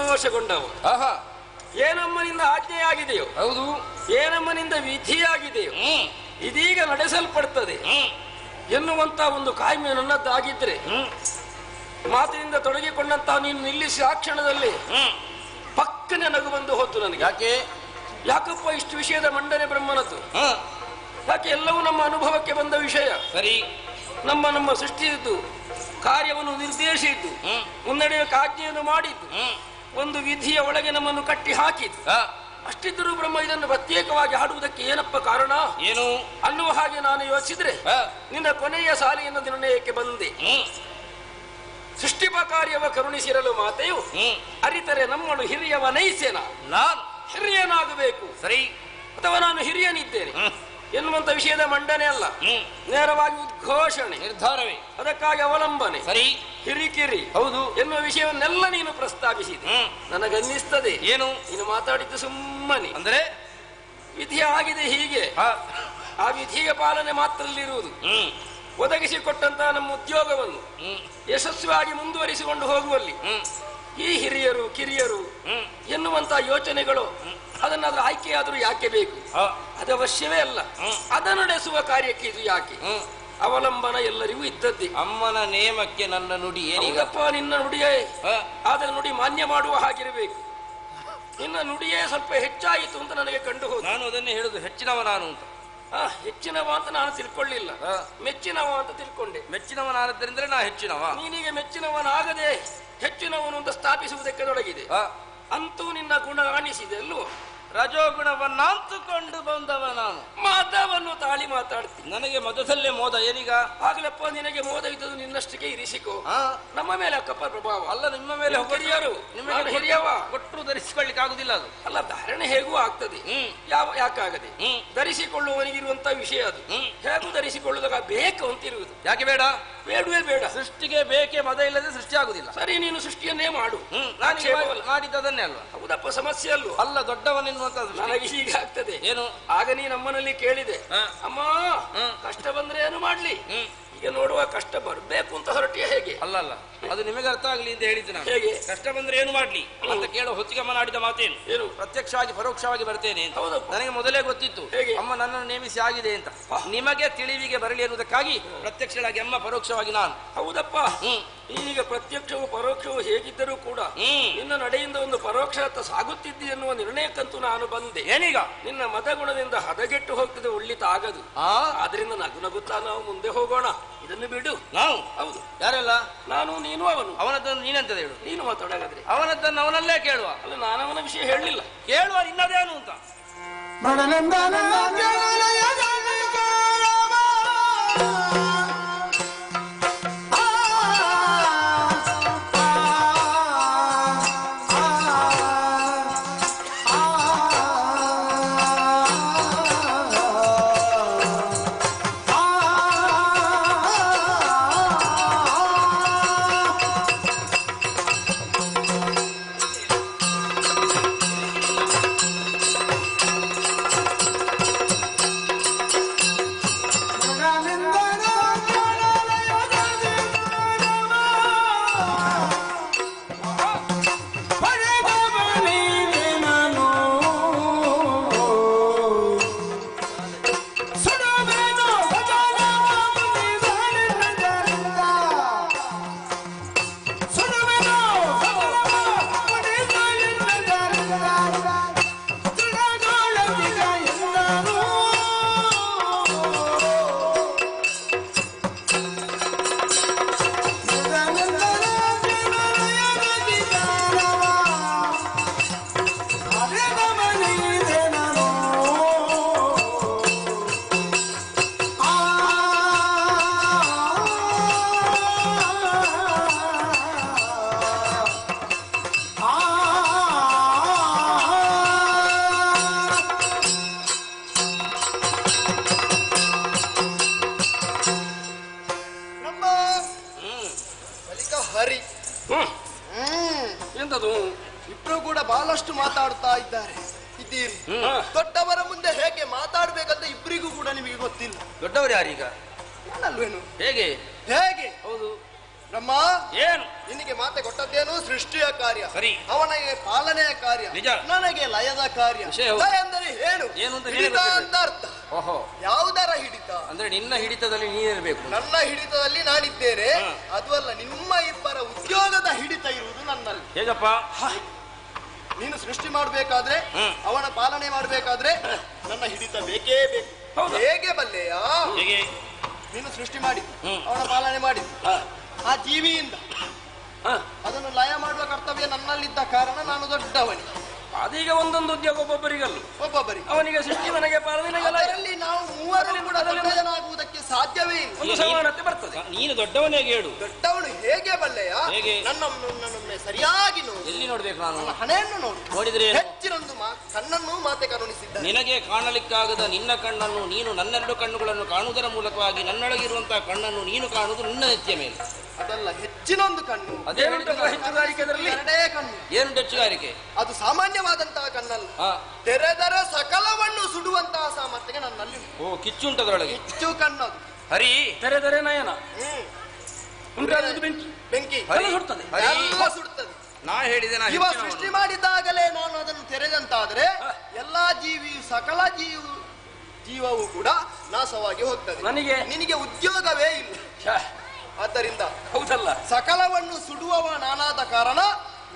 ಪರವಶಗೊಂಡವ. ಆಹಾ, ಏನಮ್ಮನಿಂದ ಆಜ್ಞೆಯಾಗಿದೆಯೋ, ಹೌದು, ಏನಮ್ಮನಿಂದ ವಿಧಿಯಾಗಿದೆಯೋ, ಇದೀಗ ನಡೆಸಲ್ಪಡ್ತದೆ ಎನ್ನುವಂತ ಒಂದು ಕಾಯ್ಮೆ ನನ್ನದ್ದಾಗಿದ್ರೆ, ಮಾತಿನಿಂದ ತೊಡಗಿಕೊಂಡಂತ ನೀನು ನಿಲ್ಲಿಸಿ ಆ ಕ್ಷಣದಲ್ಲಿ ಪಕ್ಕನೆ ನಗು ಬಂದು ಹೋದ್ದು ನನಗೆ. ಯಾಕೆ? ಯಾಕಪ್ಪ ಇಷ್ಟು ವಿಷಯದ ಮಂಡನೆ ಬ್ರಹ್ಮನದ್ದು? ಯಾಕೆ? ಎಲ್ಲವೂ ನಮ್ಮ ಅನುಭವಕ್ಕೆ ಬಂದ ವಿಷಯ. ಸರಿ, ನಮ್ಮ ಸೃಷ್ಟಿಯಿದ್ದು, ಕಾರ್ಯವನ್ನು ನಿರ್ದೇಶಿಸಿದ್ದು, ಮುನ್ನಡೆಯೋಕೆ ಆಜ್ಞೆಯನ್ನು ಮಾಡಿದ್ದು, ಒಂದು ವಿಧಿಯ ಒಳಗೆ ನಮ್ಮನ್ನು ಕಟ್ಟಿ ಹಾಕಿದ್ದು. ಅಷ್ಟಿದ್ದರೂ ಬ್ರಹ್ಮ ಇದನ್ನು ಪ್ರತ್ಯೇಕವಾಗಿ ಹಾಡುವುದಕ್ಕೆ ಏನಪ್ಪ ಕಾರಣ ಏನು ಅನ್ನುವ ಹಾಗೆ ನಾನು ಯೋಚಿಸಿದ್ರೆ ನಿನ್ನ ಕೊನೆಯ ಸಾಲಿಯನ್ನು ನಿರ್ಣಯಕ್ಕೆ ಬಂದೆ. ಸೃಷ್ಟಿಪ ಕಾರ್ಯವ ಕರುಣಿಸಿರಲು ಮಾತೆಯು ಅರಿತರೆ ನಮ್ಮಳು ಹಿರಿಯವ ನೈಸೇನ, ನಾನು ಹಿರಿಯನಾಗಬೇಕು. ಸರಿ, ಅಥವಾ ನಾನು ಹಿರಿಯನಿದ್ದೇನೆ ಎನ್ನುವಂತ ವಿಷಯದ ಮಂಡನೆ ಅಲ್ಲ, ನೇರವಾಗಿ ಉದ್ಘೋಷಣೆ, ನಿರ್ಧಾರವೇ. ಅದಕ್ಕಾಗಿ ಅವಲಂಬನೆ, ಸರಿ, ಹಿರಿಕಿರಿ, ಹೌದು ಎನ್ನುವ ವಿಷಯವನ್ನೆಲ್ಲ ನೀನು ಪ್ರಸ್ತಾಪಿಸಿದೆ. ನನಗನ್ನಿಸ್ತದೆ ಏನು ನೀನು ಮಾತಾಡಿದ್ದು ಸುಮ್ಮನೆ. ಅಂದ್ರೆ ವಿಧಿ ಆಗಿದೆ ಹೀಗೆ, ಆ ವಿಧಿಯ ಪಾಲನೆ ಮಾತ್ರದಲ್ಲಿರುವುದು. ಒದಗಿಸಿಕೊಟ್ಟಂತಹ ನಮ್ಮ ಉದ್ಯೋಗವನ್ನು ಯಶಸ್ವಿಯಾಗಿ ಮುಂದುವರಿಸಿಕೊಂಡು ಹೋಗುವಲ್ಲಿ ಈ ಹಿರಿಯರು ಕಿರಿಯರು ಎನ್ನುವಂತಹ ಯೋಚನೆಗಳು ಅದನ್ನಾದ್ರೂ ಆಯ್ಕೆಯಾದರೂ ಯಾಕೆ ಬೇಕು? ಅದು ಅವಶ್ಯವೇ ಅಲ್ಲ. ಅದ ನಡೆಸುವ ಕಾರ್ಯಕ್ಕೆ ಇದು ಯಾಕೆ? ಅವಲಂಬನ ಎಲ್ಲರಿಗೂ ಇದ್ದದ್ದೇ. ಅಮ್ಮನ ನೇಮಕ್ಕೆ ನನ್ನ ನುಡಿ ಏನೀಗಪ್ಪ? ನಿನ್ನ ನುಡಿಯೇ ಆದರೆ ನುಡಿ ಮಾನ್ಯ ಮಾಡುವ ಹಾಗಿರಬೇಕು. ನಿನ್ನ ನುಡಿಯೇ ಸ್ವಲ್ಪ ಹೆಚ್ಚಾಯಿತು ಅಂತ ನನಗೆ ಕಂಡು ಹೋದ. ನಾನು ಅದನ್ನೇ ಹೇಳುದು, ಹೆಚ್ಚಿನವ ನಾನು ಅಂತ. ಹೆಚ್ಚಿನವ ಅಂತ ನಾನು ತಿಳ್ಕೊಳ್ಳಿಲ್ಲ, ಮೆಚ್ಚಿನವ ಅಂತ ತಿಳ್ಕೊಂಡೆ. ಮೆಚ್ಚಿನವನಾದ್ದರಿಂದ ನಾ ಹೆಚ್ಚಿನವ. ನೀನೀಗ ಮೆಚ್ಚಿನವನಾಗದೆ ಹೆಚ್ಚಿನವನು ಅಂತ ಸ್ಥಾಪಿಸುವುದಕ್ಕೆ ತೊಡಗಿದೆ. ಅಂತೂ ನಿನ್ನ ಗುಣ ಕಾಣಿಸಿದೆ ಅಲ್ವೋ? ರಜೋಗುಣವನ್ನಂತುಕೊಂಡು ಬಂದವ ನಾನು. ಮಾತವನ್ನು ತಾಳಿ ಮಾತಾಡ್ತೀನಿ. ನನಗೆ ಮೊದಲೇ ಮೋದ ಏನೀಗ? ಆಗ್ಲಪ್ಪ, ನಿನಗೆ ಮೋದ ಇದ್ದದು ನಿನ್ನಷ್ಟಕ್ಕೆ ಇರಿಸಿಕೋ. ನಮ್ಮ ಮೇಲೆ ಅಕ್ಕಪ್ಪ ಪ್ರಭಾವ ಅಲ್ಲ, ನಿಮ್ಮ ಮೇಲೆ ಹಿರಿಯರು, ನಿಮಗೆ ಹಿರಿಯವ ಕೊಟ್ಟರು ಧರಿಸಿಕೊಳ್ಳಿಕ್ಕೆ ಆಗುದಿಲ್ಲ. ಅದು ಅಲ್ಲ, ಧಾರಣೆ ಹೇಗೂ ಆಗ್ತದೆ. ಯಾಕಾಗದೆ? ಧರಿಸಿಕೊಳ್ಳುವವನಿಗಿರುವಂತ ವಿಷಯ ಅದು. ಹೇಗೂ ಧರಿಸಿಕೊಳ್ಳುವಾಗ ಬೇಕು ಅಂತಿರುವುದು. ಯಾಕೆ ಬೇಡ? ಬೇಡವೇ ಬೇಡ. ಸೃಷ್ಟಿಗೆ ಬೇಕೇ ಮದ ಇಲ್ಲದೆ ಸೃಷ್ಟಿ ಆಗುದಿಲ್ಲ. ಸರಿ, ನೀನು ಸೃಷ್ಟಿಯನ್ನೇ ಮಾಡು. ನಾನು ಮಾಡಿದ್ದದನ್ನೇ ಅಲ್ವಾ? ಹೌದಪ್ಪ, ಸಮಸ್ಯೆ ಅಲ್ವ? ಅಲ್ಲ, ದೊಡ್ಡವನೆನ್ನುವಂತ ನನಗೆ ಹೀಗೆ ಆಗ್ತದೆ. ಏನು? ಆಗ ನೀ ನಮ್ಮನಲ್ಲಿ ಕೇಳಿದೆ, ಅಮ್ಮ ಕಷ್ಟ ಬಂದ್ರೆ ಏನು ಮಾಡ್ಲಿ? ಈಗ ನೋಡುವ ಕಷ್ಟ ಬರಬೇಕು ಅಂತ ಹೊರಟಿಯ ಹೇಗೆ? ಅಲ್ಲ, ಅದು ನಿಮಗೆ ಅರ್ಥ ಆಗ್ಲಿ ಅಂತ ಹೇಳಿದ್ದೆ ನಾನು. ಹೇಗೆ? ಕಷ್ಟ ಬಂದ್ರೆ ಏನು ಮಾಡ್ಲಿ ಅಂತ ಕೇಳೋ ಹೊತ್ತಿಗೆ ಅಮ್ಮ ಆಡಿದ ಮಾತೇನು? ಏನು? ಪ್ರತ್ಯಕ್ಷವಾಗಿ ಪರೋಕ್ಷವಾಗಿ ಬರ್ತೇನೆ ಅಂತ. ಹೌದಪ್ಪ, ನನಗೆ ಮೊದಲೇ ಗೊತ್ತಿತ್ತು ಹೇಗೆ? ಅಮ್ಮ ನನ್ನನ್ನು ನೇಮಿಸಿ ಆಗಿದೆ ಅಂತ. ನಿಮಗೆ ತಿಳಿವಿಗೆ ಬರಲಿ ಎನ್ನುವುದಕ್ಕಾಗಿ ಪ್ರತ್ಯಕ್ಷವಾಗಿ ಅಮ್ಮ, ಪರೋಕ್ಷವಾಗಿ ನಾನು. ಹೌದಪ್ಪ, ಈಗ ಪ್ರತ್ಯಕ್ಷವು ಪರೋಕ್ಷವು ಹೇಗಿದ್ದರೂ ಕೂಡ ನಿನ್ನ ನಡೆಯಿಂದ ಒಂದು ಪರೋಕ್ಷ ಸಾಗುತ್ತಿದ್ದಿ ಎನ್ನುವ ನಿರ್ಣಯಕ್ಕಂತೂ ನಾನು ಬಂದೆ. ಏನೀಗ? ನಿನ್ನ ಮತಗುಣದಿಂದ ಹದಗೆಟ್ಟು ಹೋಗ್ತದೆ, ಒಳ್ಳಿತ ಆಗದು. ಆದ್ರಿಂದ ನಗು ನಗುತ್ತಾ ನಾವು ಮುಂದೆ ಹೋಗೋಣ. ಇದನ್ನು ಬಿಡು. ನಾವು? ಹೌದು. ಯಾರೆಲ್ಲ? ನಾನು, ನೀನು, ಅವನು. ಅವನದ್ದನ್ನು ನೀನಂತ ಹೇಳು. ನೀನು ಮಾತಾಡಾಗದ್ರೆ ಅವನದ್ದನ್ನು ಅವನಲ್ಲೇ ಕೇಳುವ. ಅಲ್ಲ, ನಾನು ಅವನ ವಿಷಯ ಹೇಳಲಿಲ್ಲ. ಕೇಳುವ ಇನ್ನದೇನು ಅಂತ. ಎಂತದು? ಇಬ್ರು ಕೂಡ ಬಹಳಷ್ಟು ಮಾತಾಡ್ತಾ ಇದ್ದಾರೆ ಇದ್ದೀರಿ. ದೊಡ್ಡವರ ಮುಂದೆ ಹೇಗೆ ಮಾತಾಡ್ಬೇಕಂತ ಇಬ್ಬರಿಗೂ ಕೂಡ ನಿಮಗೆ ಗೊತ್ತಿಲ್ಲ. ದೊಡ್ಡವರು ಯಾರೀಗ? ನಾನಲ್ವೇನು? ಹೇಗೆ? ಹೌದು ಬ್ರಹ್ಮ, ಏನು ನಿನಗೆ ಮಾತೆ ಕೊಟ್ಟದ್ದೇನು? ಸೃಷ್ಟಿಯ ಕಾರ್ಯ. ಸರಿ. ಅವನಿಗೆ ಕಾರ್ಯ, ನಿಜ. ನನಗೆ ಲಯದ ಕಾರ್ಯ. ವಿಷಯ ಹೌದು. ಲಯ ಅಂದರೆ ಏನು? ಏನು ಅಂತ ಹಿಡಿತ ಹೇಳಿ ಅಂತ ಅರ್ಥ. ಓಹೋ, ಯಾವುದರ ಹಿಡಿತ? ಅಂದ್ರೆ ನಿನ್ನ ಹಿಡಿತದಲ್ಲಿ ನೀನಿರ್ಬೇಕು. ನನ್ನ ಹಿಡಿತದಲ್ಲಿ ನಾನಿದ್ದೇನೆ. ಹಾ. ಅದು ಅಲ್ಲ, ನಿಮ್ಮ ಇಬ್ಬರ ಉದ್ಯೋಗದ ಹಿಡಿತ ಇರುವುದು ನನ್ನಲ್ಲಿ. ಹೇಗಪ್ಪ? ನೀನು ಸೃಷ್ಟಿ ಮಾಡಬೇಕಾದ್ರೆ, ಅವನ ಪಾಲನೆ ಮಾಡಬೇಕಾದ್ರೆ ನನ್ನ ಹಿಡಿತ ಬೇಕೇ ಬೇಕು. ಹೌದಾ? ಹೇಗೆ ಬಲ್ಲೆಯ? ಹೇಗೆ? ನೀನು ಸೃಷ್ಟಿ ಮಾಡಿ ಅವನ ಪಾಲನೆ ಮಾಡಿ ಆ ಜೀವಿಯಿಂದ ಅದನ್ನು ಲಯ ಮಾಡುವ ಕರ್ತವ್ಯ ನನ್ನಲ್ಲಿದ್ದ ಕಾರಣ ನಾನು ದೊಡ್ಡವನಿ. ಅದೀಗ ಒಂದೊಂದು ಉದ್ಯೋಗ ಒಬ್ಬೊಬ್ಬರಿಗಲ್ಲ. ಒಬ್ಬೊಬ್ಬರಿಗೆ ಅವನಿಗೆ ಸೃಷ್ಟಿ, ನನಗೆ ಪಾಲನೆ, ಅದರಲ್ಲಿ ನಾವು ಮೂವರು ಕೂಡ ದೊಡ್ಡವನಾಗುವುದಕ್ಕೆ ಸಾಧ್ಯವೇ ಇಲ್ಲ. ಒಂದು ಸಮಾನತೆ ಬರ್ತದೆ. ನೀನು ದೊಡ್ಡವನೇ ಹೇಳು. ದೊಡ್ಡವನು ಹೇಗೆ ಬಲ್ಲೆಯ? ಹೇಗೆ? ನನ್ನೊಮ್ಮೆ ಸರಿಯಾಗಿ ನೋಡು. ಎಲ್ಲಿ ನೋಡ್ಬೇಕು ನಾನು? ನನ್ನ ಹಣೆಯನ್ನು ನೋಡು. ನೋಡಿದ್ರೆ ಏನು? ಹೆಚ್ಚಿನೊಂದು ಕಣ್ಣನ್ನು ಮಾತೆ ಕರುಣಿಸಿದ್ದಾನೆ. ನಿನಗೆ ಕಾಣಲಿಕ್ಕಾಗದ ನಿನ್ನ ಕಣ್ಣನ್ನು ನೀನು ನನ್ನೆರಡು ಕಣ್ಣುಗಳನ್ನು ಕಾಣುವುದರ ಮೂಲಕವಾಗಿ ನನ್ನೊಳಗಿರುವಂತಹ ಕಣ್ಣನ್ನು ನೀನು ಕಾಣುವುದು ನಿನ್ನ ನೆತ್ತಿಯ ಮೇಲೆ. ಅದಲ್ಲ, ಹೆಚ್ಚಿನೊಂದು ಕಣ್ಣು. ಅದೇ ಹೆಚ್ಚುಗಾರಿಕೆ. ಅದರಲ್ಲಿ ಎರಡೇ ಕಣ್ಣು. ಏನು ಹೆಚ್ಚುಗಾರಿಕೆ? ಅದು ಸಾಮಾನ್ಯವಾದಂತಹ ಕಣ್ಣಲ್ಲ. ತೆರೆದರೆ ಸಕಲವನ್ನು ಸುಡುವಂತಹ ಸಾಮರ್ಥ್ಯ ನನ್ನಲ್ಲಿ. ಓ, ಕಿಚ್ಚುಂಟದೊಳಗೆ ಹೆಚ್ಚು ಕಣ್ಣು ಅದು. ಹರಿ, ತೆರೆದರೆ ನಯನ, ಬೆಂಕಿ, ಬೆಂಕಿ ಸುಡ್ತದೆ. ಎಲ್ಲ ಸುಡ್ತದೆ. ನಾ ಹೇಳಿದೆ, ಇವ ಸೃಷ್ಟಿ ಮಾಡಿದಾಗಲೇ ನಾನು ಅದನ್ನು ತೆರೆದಂತಾದ್ರೆ ಎಲ್ಲಾ ಜೀವಿಯು, ಸಕಲ ಜೀವವು ಕೂಡ ನಾಶವಾಗಿ ಹೋಗ್ತದೆ. ನಿನಗೆ ಉದ್ಯೋಗವೇ ಇಲ್ಲ. ಆದ್ದರಿಂದ ಹೌದಲ್ಲ, ಸಕಲವನ್ನು ಸುಡುವವ ನಾನಾದ ಕಾರಣ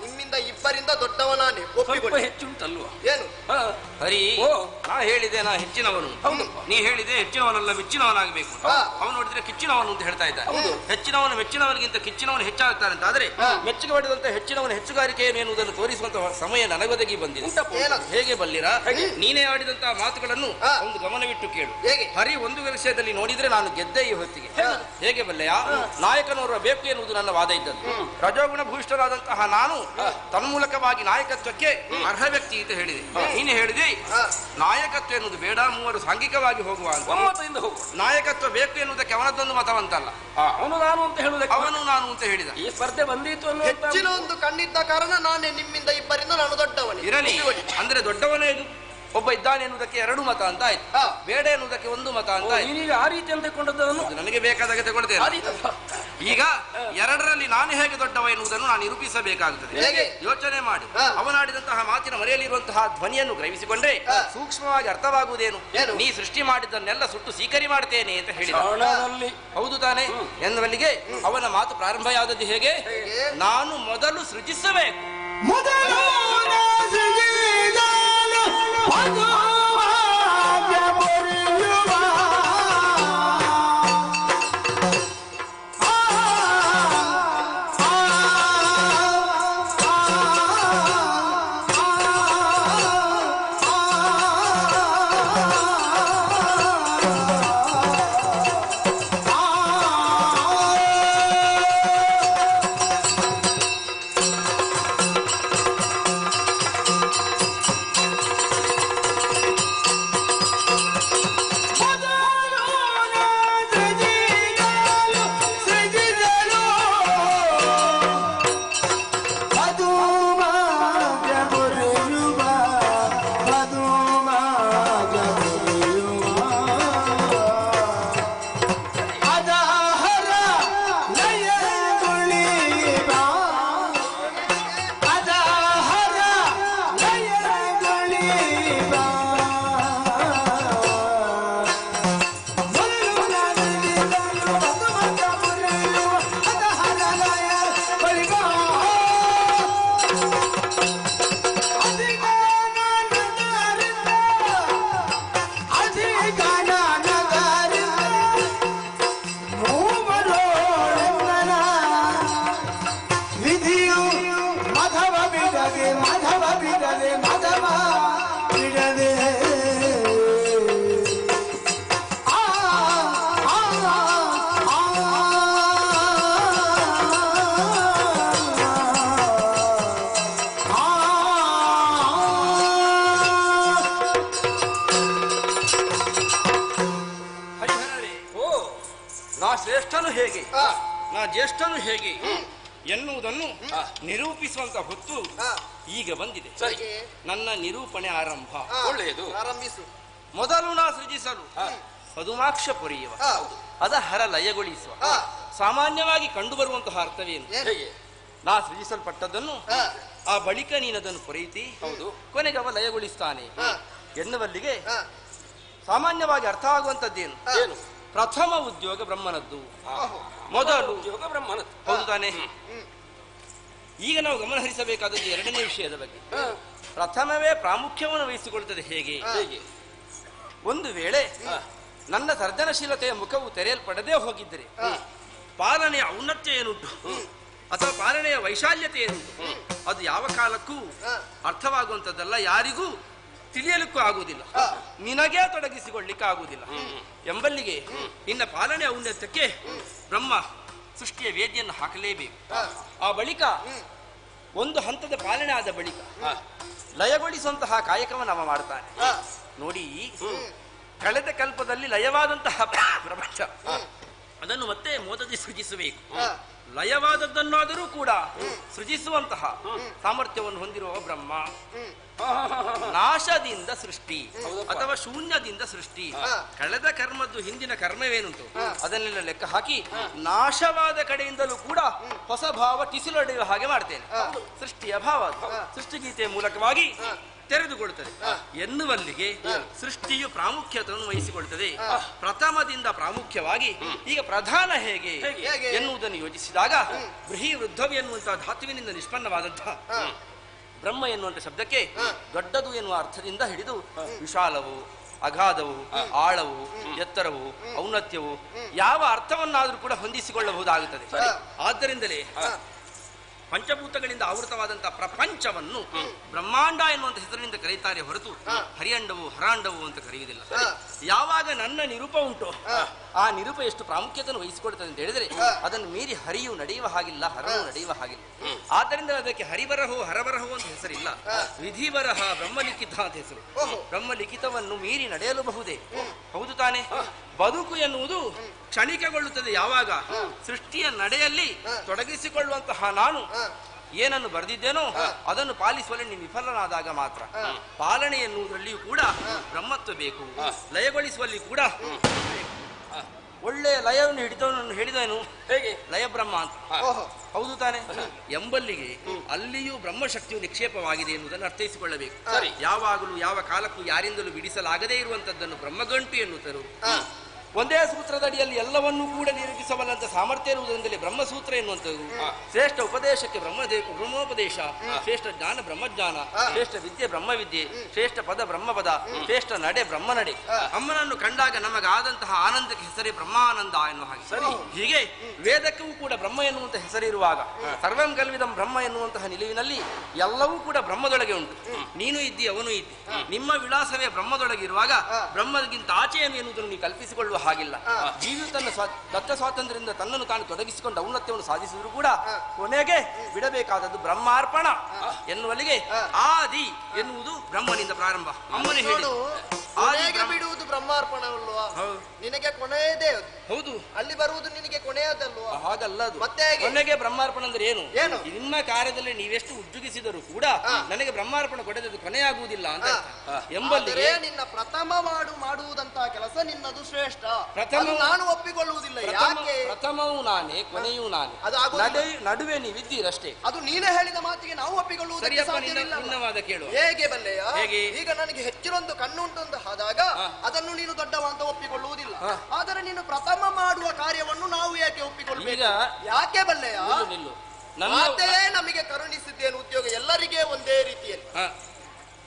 ನಿಮ್ಮಿಂದ ಇಬ್ಬರಿಂದ ದೊಡ್ಡವನಾನೆ. ಒಪ್ಪಿಕೊಳ್ಳಿ. ಹೆಚ್ಚುಂಟಲ್ವ? ಏನು? ಹರಿ, ನಾ ಹೇಳಿದೆ ನಾ ಹೆಚ್ಚಿನವನು. ನೀ ಹೇಳಿದೆ ಹೆಚ್ಚಿನವನಲ್ಲ ಮೆಚ್ಚಿನವನಾಗಬೇಕು. ಅವನು ನೋಡಿದ್ರೆ ಕಿಚ್ಚಿನವನು ಅಂತ ಹೇಳ್ತಾ ಇದ್ದ. ಹೆಚ್ಚಿನವನು ಮೆಚ್ಚಿನವನಿಗಿಂತ ಕಿಚ್ಚಿನವನು ಹೆಚ್ಚಾಗ್ತಾನೆ ಅಂತ ಆದ್ರೆ ಮೆಚ್ಚುಗೆ ಪಡೆದಂತ ಹೆಚ್ಚಿನವನ ಹೆಚ್ಚುಗಾರಿಕೆ ಏನು ಎನ್ನುವುದನ್ನು ತೋರಿಸುವಂತಹ ಸಮಯ ನನಗೊದಗಿ ಬಂದಿದೆ. ಹೇಗೆ ಬಲ್ಲಿರಾ? ನೀನೇ ಆಡಿದಂತಹ ಮಾತುಗಳನ್ನು ಒಂದು ಗಮನವಿಟ್ಟು ಕೇಳು. ಹರಿ, ಒಂದು ವಿಷಯದಲ್ಲಿ ನೋಡಿದ್ರೆ ನಾನು ಗೆದ್ದೆ ಈ ಹೊತ್ತಿಗೆ. ಹೇಗೆ ಬಲ್ಲೆಯ? ನಾಯಕನವರ ಬೇಕು ಎನ್ನುವುದು ನನ್ನ ವಾದ ಇದ್ದದ್ದು. ರಜೋಗುಣ ಭೂಷಿತರಾದಂತಹ ನಾನು ತನ್ಮೂಲಕವಾಗಿ ನಾಯಕತ್ವಕ್ಕೆ ಅರ್ಹ ವ್ಯಕ್ತಿ ಅಂತ ಹೇಳಿದೆ. ನೀನು ಹೇಳಿದೆ ನಾಯಕತ್ವ ಎನ್ನುವುದು ಬೇಡ, ಮೂವರು ಸಾಂಘಿಕವಾಗಿ ಹೋಗುವ ನಾಯಕತ್ವ ಬೇಕು ಎನ್ನುವುದಕ್ಕೆ ಅವನದ್ದೊಂದು ಮತವಂತಲ್ಲ. ಅವನು ನಾನು ಅಂತ ಹೇಳುವುದಕ್ಕೆ ಅವನು ನಾನು ಅಂತ ಹೇಳಿದ. ಈ ಸ್ಪರ್ಧೆ ಬಂದಿತ್ತು. ಹೆಚ್ಚಿನ ಒಂದು ಕಣ್ಣಿದ್ದ ಕಾರಣ ನಾನೇ ನಿಮ್ಮಿಂದ ಇಬ್ಬರಿಂದ ನಾನು ದೊಡ್ಡವನೇ. ಇರಲಿ, ಅಂದ್ರೆ ದೊಡ್ಡವನೇ ಒಬ್ಬ ಇದ್ದಾನೆ ಎನ್ನುವುದಕ್ಕೆ ಎರಡು ಮತ ಅಂತ ಆಯ್ತು, ಬೇಡ ಎನ್ನುವುದಕ್ಕೆ ಒಂದು ಮತ ಅಂತ ಆಯ್ತು. ಈಗ ಆ ರೀತಿ ಅಂತ ತಗೊಂಡದ್ದನ್ನು ನನಗೆ ಬೇಕಾದಾಗ ತಗೊಳ್ತೇನೆ. ಈಗ ಎರಡರಲ್ಲಿ ನಾನು ಹೇಗೆ ದೊಡ್ಡವ ಎನ್ನುವುದನ್ನು ನಾನು ನಿರೂಪಿಸಬೇಕಾಗುತ್ತದೆ. ಯೋಚನೆ ಮಾಡಿ ಅವನಾಡಿದಂತಹ ಮಾತಿನ ಮರೆಯಲಿರುವಂತಹ ಧ್ವನಿಯನ್ನು ಗ್ರಹಿಸಿಕೊಂಡ್ರೆ ಸೂಕ್ಷ್ಮವಾಗಿ ಅರ್ಥವಾಗುವುದೇನು? ನೀ ಸೃಷ್ಟಿ ಮಾಡಿದ್ದನ್ನೆಲ್ಲ ಸುಟ್ಟು ಸೀಕರಿ ಮಾಡ್ತೇನೆ ಅಂತ ಹೇಳಿದ. ಹೌದು ತಾನೆ? ಎನ್ನುವಲ್ಲಿಗೆ ಅವನ ಮಾತು ಪ್ರಾರಂಭ ಯಾದದ್ದು ಹೇಗೆ? ನಾನು ಮೊದಲು ಸೃಜಿಸಬೇಕು. ಜ್ಯೇಷ್ಠನು ಹೇಗೆ ಎನ್ನುವುದನ್ನು ನಿರೂಪಿಸುವಂತ ಹೊತ್ತು ಈಗ ಬಂದಿದೆ. ನನ್ನ ನಿರೂಪಣೆ ಆರಂಭ. ಒಳ್ಳೆಯದು, ಆರಂಭಿಸು. ಮೊದಲು ನಾ ಸೃಜಿಸಲು ಪದುಮಾಕ್ಷ ಪೊರೆಯುವ, ಅದ ಹರ ಲಯಗೊಳಿಸುವ. ಸಾಮಾನ್ಯವಾಗಿ ಕಂಡು ಬರುವಂತಹ ಅರ್ಥವೇನು? ನಾ ಸೃಜಿಸಲ್ಪಟ್ಟದ್ದನ್ನು ಆ ಬಳಿಕ ನೀನದನ್ನು ಪೊರೆಯಿತಿ. ಹೌದು, ಕೊನೆಗೆ ಅವ ಲಯಗೊಳಿಸ್ತಾನೆ ಎನ್ನುವಲ್ಲಿಗೆ ಸಾಮಾನ್ಯವಾಗಿ ಅರ್ಥ ಆಗುವಂತದ್ದೇನು? ಏನು? ಪ್ರಥಮ ಉದ್ಯೋಗ ಬ್ರಹ್ಮನದ್ದು, ಮೊದಲು ಉದ್ಯೋಗ ಬ್ರಹ್ಮನದ್ದು. ಹೌದು ತಾನೆ? ಈಗ ನಾವು ಗಮನ ಹರಿಸಬೇಕಾದದ್ದು ಎರಡನೇ ವಿಷಯದ ಬಗ್ಗೆ. ಪ್ರಥಮವೇ ಪ್ರಾಮುಖ್ಯವನ್ನು ವಹಿಸಿಕೊಳ್ಳುತ್ತದೆ. ಹೇಗೆ? ಒಂದು ವೇಳೆ ನನ್ನ ಸರ್ಜನಶೀಲತೆಯ ಮುಖವು ತೆರೆಯಲ್ಪಡದೇ ಹೋಗಿದ್ದರೆ ಪಾಲನೆಯ ಔನ್ನತ್ಯ ಏನುಂಟು ಅಥವಾ ಪಾಲನೆಯ ವೈಶಾಲ್ಯತೆ ಏನುಂಟು ಅದು ಯಾವ ಕಾಲಕ್ಕೂ ಅರ್ಥವಾಗುವಂಥದ್ದಲ್ಲ, ಯಾರಿಗೂ ತಿಳಿಯಲಿಕ್ಕೂ ಆಗುವುದಿಲ್ಲ, ನಿನಗೇ ತೊಡಗಿಸಿಕೊಳ್ಳಿಕ್ಕೆ ಆಗುವುದಿಲ್ಲ ಎಂಬಲ್ಲಿಗೆ ನಿನ್ನ ಪಾಲನೆಯ ಔನ್ನತ್ಯಕ್ಕೆ ಬ್ರಹ್ಮ ಸೃಷ್ಟಿಯ ವೇದಿಯನ್ನು ಹಾಕಲೇಬೇಕು. ಆ ಬಳಿಕ ಒಂದು ಹಂತದ ಪಾಲನೆ ಆದ ಬಳಿಕ ಲಯಗೊಳಿಸುವಂತಹ ಕಾಯಕವನ್ನು ಅವ ಮಾಡ್ತಾನೆ. ನೋಡಿ, ಕಳೆದ ಕಲ್ಪದಲ್ಲಿ ಲಯವಾದಂತಹ ಪ್ರಪಂಚ ಅದನ್ನು ಮತ್ತೆ ಮೋದದಿ ಸೃಜಿಸಬೇಕು. ಲಯವಾದದ್ದನ್ನಾದರೂ ಕೂಡ ಸೃಜಿಸುವಂತಹ ಸಾಮರ್ಥ್ಯವನ್ನು ಹೊಂದಿರುವ ಬ್ರಹ್ಮ ನಾಶದಿಂದ ಸೃಷ್ಟಿ ಅಥವಾ ಶೂನ್ಯದಿಂದ ಸೃಷ್ಟಿ. ಕಳೆದ ಕರ್ಮದ್ದು ಹಿಂದಿನ ಕರ್ಮವೇನುಂಟು ಅದನ್ನೆಲ್ಲ ಲೆಕ್ಕ ಹಾಕಿ ನಾಶವಾದ ಕಡೆಯಿಂದಲೂ ಕೂಡ ಹೊಸ ಭಾವ ಟಿಸಿಲೊಡೆಯುವ ಹಾಗೆ ಮಾಡ್ತೇನೆ. ಸೃಷ್ಟಿಯ ಭಾವ ಸೃಷ್ಟಿಗೀತೆಯ ಮೂಲಕವಾಗಿ ತೆರೆದುಕೊಳ್ಳುತ್ತದೆ ಎನ್ನುವಲ್ಲಿಗೆ ಸೃಷ್ಟಿಯು ಪ್ರಾಮುಖ್ಯತೆಯನ್ನು ವಹಿಸಿಕೊಳ್ಳುತ್ತದೆ. ಪ್ರಥಮದಿಂದ ಪ್ರಾಮುಖ್ಯವಾಗಿ ಈಗ ಪ್ರಧಾನ ಹೇಗೆ ಎನ್ನುವುದನ್ನು ಯೋಚಿಸಿದಾಗ ಬೃಹಿ ವೃದ್ಧವು ಎನ್ನುವಂತಹ ಧಾತುವಿನಿಂದ ನಿಷ್ಪನ್ನವಾದಂತಹ ಬ್ರಹ್ಮ ಎನ್ನುವಂಥ ಶಬ್ದಕ್ಕೆ ದೊಡ್ಡದು ಎನ್ನುವ ಅರ್ಥದಿಂದ ಹಿಡಿದು ವಿಶಾಲವು, ಅಗಾಧವು, ಆಳವು, ಎತ್ತರವು, ಔನ್ನತ್ಯವು ಯಾವ ಅರ್ಥವನ್ನಾದರೂ ಕೂಡ ಹೊಂದಿಸಿಕೊಳ್ಳಬಹುದಾಗುತ್ತದೆ. ಆದ್ದರಿಂದಲೇ ಪಂಚಭೂತಗಳಿಂದ ಆವೃತವಾದಂತಹ ಪ್ರಪಂಚವನ್ನು ಬ್ರಹ್ಮಾಂಡ ಎನ್ನುವಂತ ಹೆಸರಿನಿಂದ ಕರೆಯುತ್ತಾರೆ ಹೊರತು ಹರಿಯಂಡವು ಹರಾಂಡವು ಅಂತ ಕರೆಯುವುದಿಲ್ಲ. ಯಾವಾಗ ನನ್ನ ನಿರೂಪ ಉಂಟು ಆ ನಿರೂಪ ಎಷ್ಟು ಪ್ರಾಮುಖ್ಯತೆಯನ್ನು ವಹಿಸಿಕೊಳ್ತದೆ ಅಂತ ಹೇಳಿದರೆ ಅದನ್ನು ಮೀರಿ ಹರಿಯು ನಡೆಯುವ ಹಾಗಿಲ್ಲ, ಹರವು ನಡೆಯುವ ಹಾಗಿಲ್ಲ. ಆದ್ದರಿಂದ ಅದಕ್ಕೆ ಹರಿಬರಹೋ ಹರಬರಹೋ ಅಂತ ಹೆಸರಿಲ್ಲ, ವಿಧಿಬರಹ ಬ್ರಹ್ಮಲಿಖಿತ ಅಂತ ಹೆಸರು. ಬ್ರಹ್ಮಲಿಖಿತವನ್ನು ಮೀರಿ ನಡೆಯಲುಬಹುದೇ? ಹೌದು ತಾನೆ? ಬದುಕು ಎನ್ನುವುದು ಕ್ಷಣಿಕಗೊಳ್ಳುತ್ತದೆ ಯಾವಾಗ ಸೃಷ್ಟಿಯ ನಡೆಯಲ್ಲಿ ತೊಡಗಿಸಿಕೊಳ್ಳುವಂತಹ ನಾನು ಏನನ್ನು ಬರೆದಿದ್ದೇನೋ ಅದನ್ನು ಪಾಲಿಸುವಲ್ಲಿ ನೀವು ವಿಫಲನಾದಾಗ ಮಾತ್ರ. ಪಾಲನೆ ಎನ್ನುವುದರಲ್ಲಿಯೂ ಕೂಡ ಬ್ರಹ್ಮತ್ವ ಬೇಕು, ಲಯಗೊಳಿಸುವಲ್ಲಿ ಕೂಡ ಒಳ್ಳೆಯ ಲಯವನ್ನು ಹಿಡಿದವನನ್ನು ಹೇಳಿದನು ಹೇಗೆ ಲಯ ಬ್ರಹ್ಮ ಅಂತ. ಹೌದು ತಾನೆ? ಎಂಬಲ್ಲಿಗೆ ಅಲ್ಲಿಯೂ ಬ್ರಹ್ಮಶಕ್ತಿಯು ನಿಕ್ಷೇಪವಾಗಿದೆ ಎನ್ನುವುದನ್ನು ಅರ್ಥೈಸಿಕೊಳ್ಳಬೇಕು. ಯಾವಾಗಲೂ ಯಾವ ಕಾಲಕ್ಕೂ ಯಾರಿಂದಲೂ ಬಿಡಿಸಲಾಗದೇ ಇರುವಂತದ್ದನ್ನು ಬ್ರಹ್ಮಗಂಟು ಎನ್ನುತ್ತರು. ಒಂದೇ ಸೂತ್ರದಡಿಯಲ್ಲಿ ಎಲ್ಲವನ್ನೂ ಕೂಡ ನಿರೂಪಿಸಬಲ್ಲಂತ ಸಾಮರ್ಥ್ಯ ಇರುವುದರಿಂದಲೇ ಬ್ರಹ್ಮಸೂತ್ರ ಎನ್ನುವಂಥದ್ದು. ಶ್ರೇಷ್ಠ ಉಪದೇಶಕ್ಕೆ ಬ್ರಹ್ಮೋಪದೇಶ, ಶ್ರೇಷ್ಠ ಜ್ಞಾನ ಬ್ರಹ್ಮಜ್ಞಾನ, ಶ್ರೇಷ್ಠ ವಿದ್ಯೆ ಬ್ರಹ್ಮವಿದ್ಯೆ, ಶ್ರೇಷ್ಠ ಪದ ಬ್ರಹ್ಮಪದ, ಶ್ರೇಷ್ಠ ನಡೆ ಬ್ರಹ್ಮನಡೆ. ಅಮ್ಮನನ್ನು ಕಂಡಾಗ ನಮಗಾದಂತಹ ಆನಂದಕ್ಕೆ ಹೆಸರೇ ಬ್ರಹ್ಮಾನಂದ ಎನ್ನುವ ಹಾಗೆ. ಹೀಗೆ ವೇದಕ್ಕೂ ಕೂಡ ಬ್ರಹ್ಮ ಎನ್ನುವಂತ ಹೆಸರಿರುವಾಗ ಸರ್ವಂ ಕಲ್ವಿದಂ ಬ್ರಹ್ಮ ಎನ್ನುವಂತಹ ನಿಲುವಿನಲ್ಲಿ ಎಲ್ಲವೂ ಕೂಡ ಬ್ರಹ್ಮದೊಳಗೆ ಉಂಟು. ನೀನು ಇದ್ದಿ, ಅವನು ಇದ್ದಿ, ನಿಮ್ಮ ವಿಳಾಸವೇ ಬ್ರಹ್ಮದೊಳಗೆ ಇರುವಾಗ ಬ್ರಹ್ಮದಕ್ಕಿಂತ ಆಚೆಯನ್ನು ಎನ್ನುವುದನ್ನು ನೀವು ಕಲ್ಪಿಸಿಕೊಳ್ಳುವ ಹಾಗಿಲ್ಲ. ಜೀವಿಯು ತನ್ನ ದತ್ತ ಸ್ವಾತಂತ್ರ್ಯದಿಂದ ತನ್ನನ್ನು ತಾನು ತೊಡಗಿಸಿಕೊಂಡು ಔನ್ನತ್ಯವನ್ನು ಸಾಧಿಸಿದ್ರು ಕೂಡ ಕೊನೆಗೆ ಬಿಡಬೇಕಾದದ್ದು ಬ್ರಹ್ಮಾರ್ಪಣ ಎನ್ನುವಲ್ಲಿಗೆ ಆದಿ ಎನ್ನುವುದು ಬ್ರಹ್ಮನಿಂದ ಪ್ರಾರಂಭ. ಅಮ್ಮನೇ ಹೇಳಿ ಬಿಡುವುದು ಬ್ರಹ್ಮಾರ್ಪಣವಲ್ವಾ? ನಿನಗೆ ಕೊನೆಯದೇ ಹೌದು, ಅಲ್ಲಿ ಬರುವುದು ನಿನಗೆ ಕೊನೆಯದಲ್ವಾ? ಹಾಗಲ್ಲ. ಅದು ಮತ್ತೆ ಕೊನೆಗೆ ಬ್ರಹ್ಮಾರ್ಪಣ ಅಂದ್ರೆ ಏನು? ಏನು? ನಿಮ್ಮ ಕಾರ್ಯದಲ್ಲಿ ನೀವೆಷ್ಟು ಉಜ್ಜುಗಿಸಿದರೂ ಕೂಡ ನನಗೆ ಬ್ರಹ್ಮಾರ್ಪಣ ಕೊಡದದ್ದು ಕೊನೆಯಾಗುವುದಿಲ್ಲ ಅಂತ ಎಂಬಲ್ಲಿಗೆ ನಿನ್ನ ಪ್ರಥಮ ಮಾಡುವುದಂತಹ ಕೆಲಸ ನಿನ್ನದು ಶ್ರೇಷ್ಠ. ನಾನು ಒಪ್ಪಿಕೊಳ್ಳುವುದಿಲ್ಲ. ಯಾಕೆ? ಪ್ರಥಮವೂ ನಾನೇ, ಕೊನೆಯೂ ನಾನೇ, ನಡುವೆ ನೀವಿದ್ದೀರಷ್ಟೇ. ಅದು ನೀನೇ ಹೇಳಿದ ಮಾತಿಗೆ ನಾವು ಒಪ್ಪಿಕೊಳ್ಳುವುದಕ್ಕೆ ಸಾಧ್ಯವಿಲ್ಲ. ಕೇಳು. ಹೇಗೆ ಬಲ್ಲೆಯ? ಈಗ ನನಗೆ ಹೆಚ್ಚಿನೊಂದು ಕಣ್ಣುಂಟು ಅಂತ ಆದಾಗ ಅದನ್ನು ನೀನು ದೊಡ್ಡವ ಅಂತ ಒಪ್ಪಿಕೊಳ್ಳುವುದಿಲ್ಲ. ಆದರೆ ನೀನು ಪ್ರಥಮ ಮಾಡುವ ಕಾರ್ಯವನ್ನು ನಾವು ಯಾಕೆ ಒಪ್ಪಿಕೊಳ್ಳಬೇಕು? ಯಾಕೆ ಬಲ್ಲೆಯ? ಮಾತೆಯೇ ನಮಗೆ ಕರುಣಿಸಿದ್ದೇನು ಉದ್ಯೋಗ ಎಲ್ಲರಿಗೆ ಒಂದೇ ರೀತಿಯಲ್ಲಿ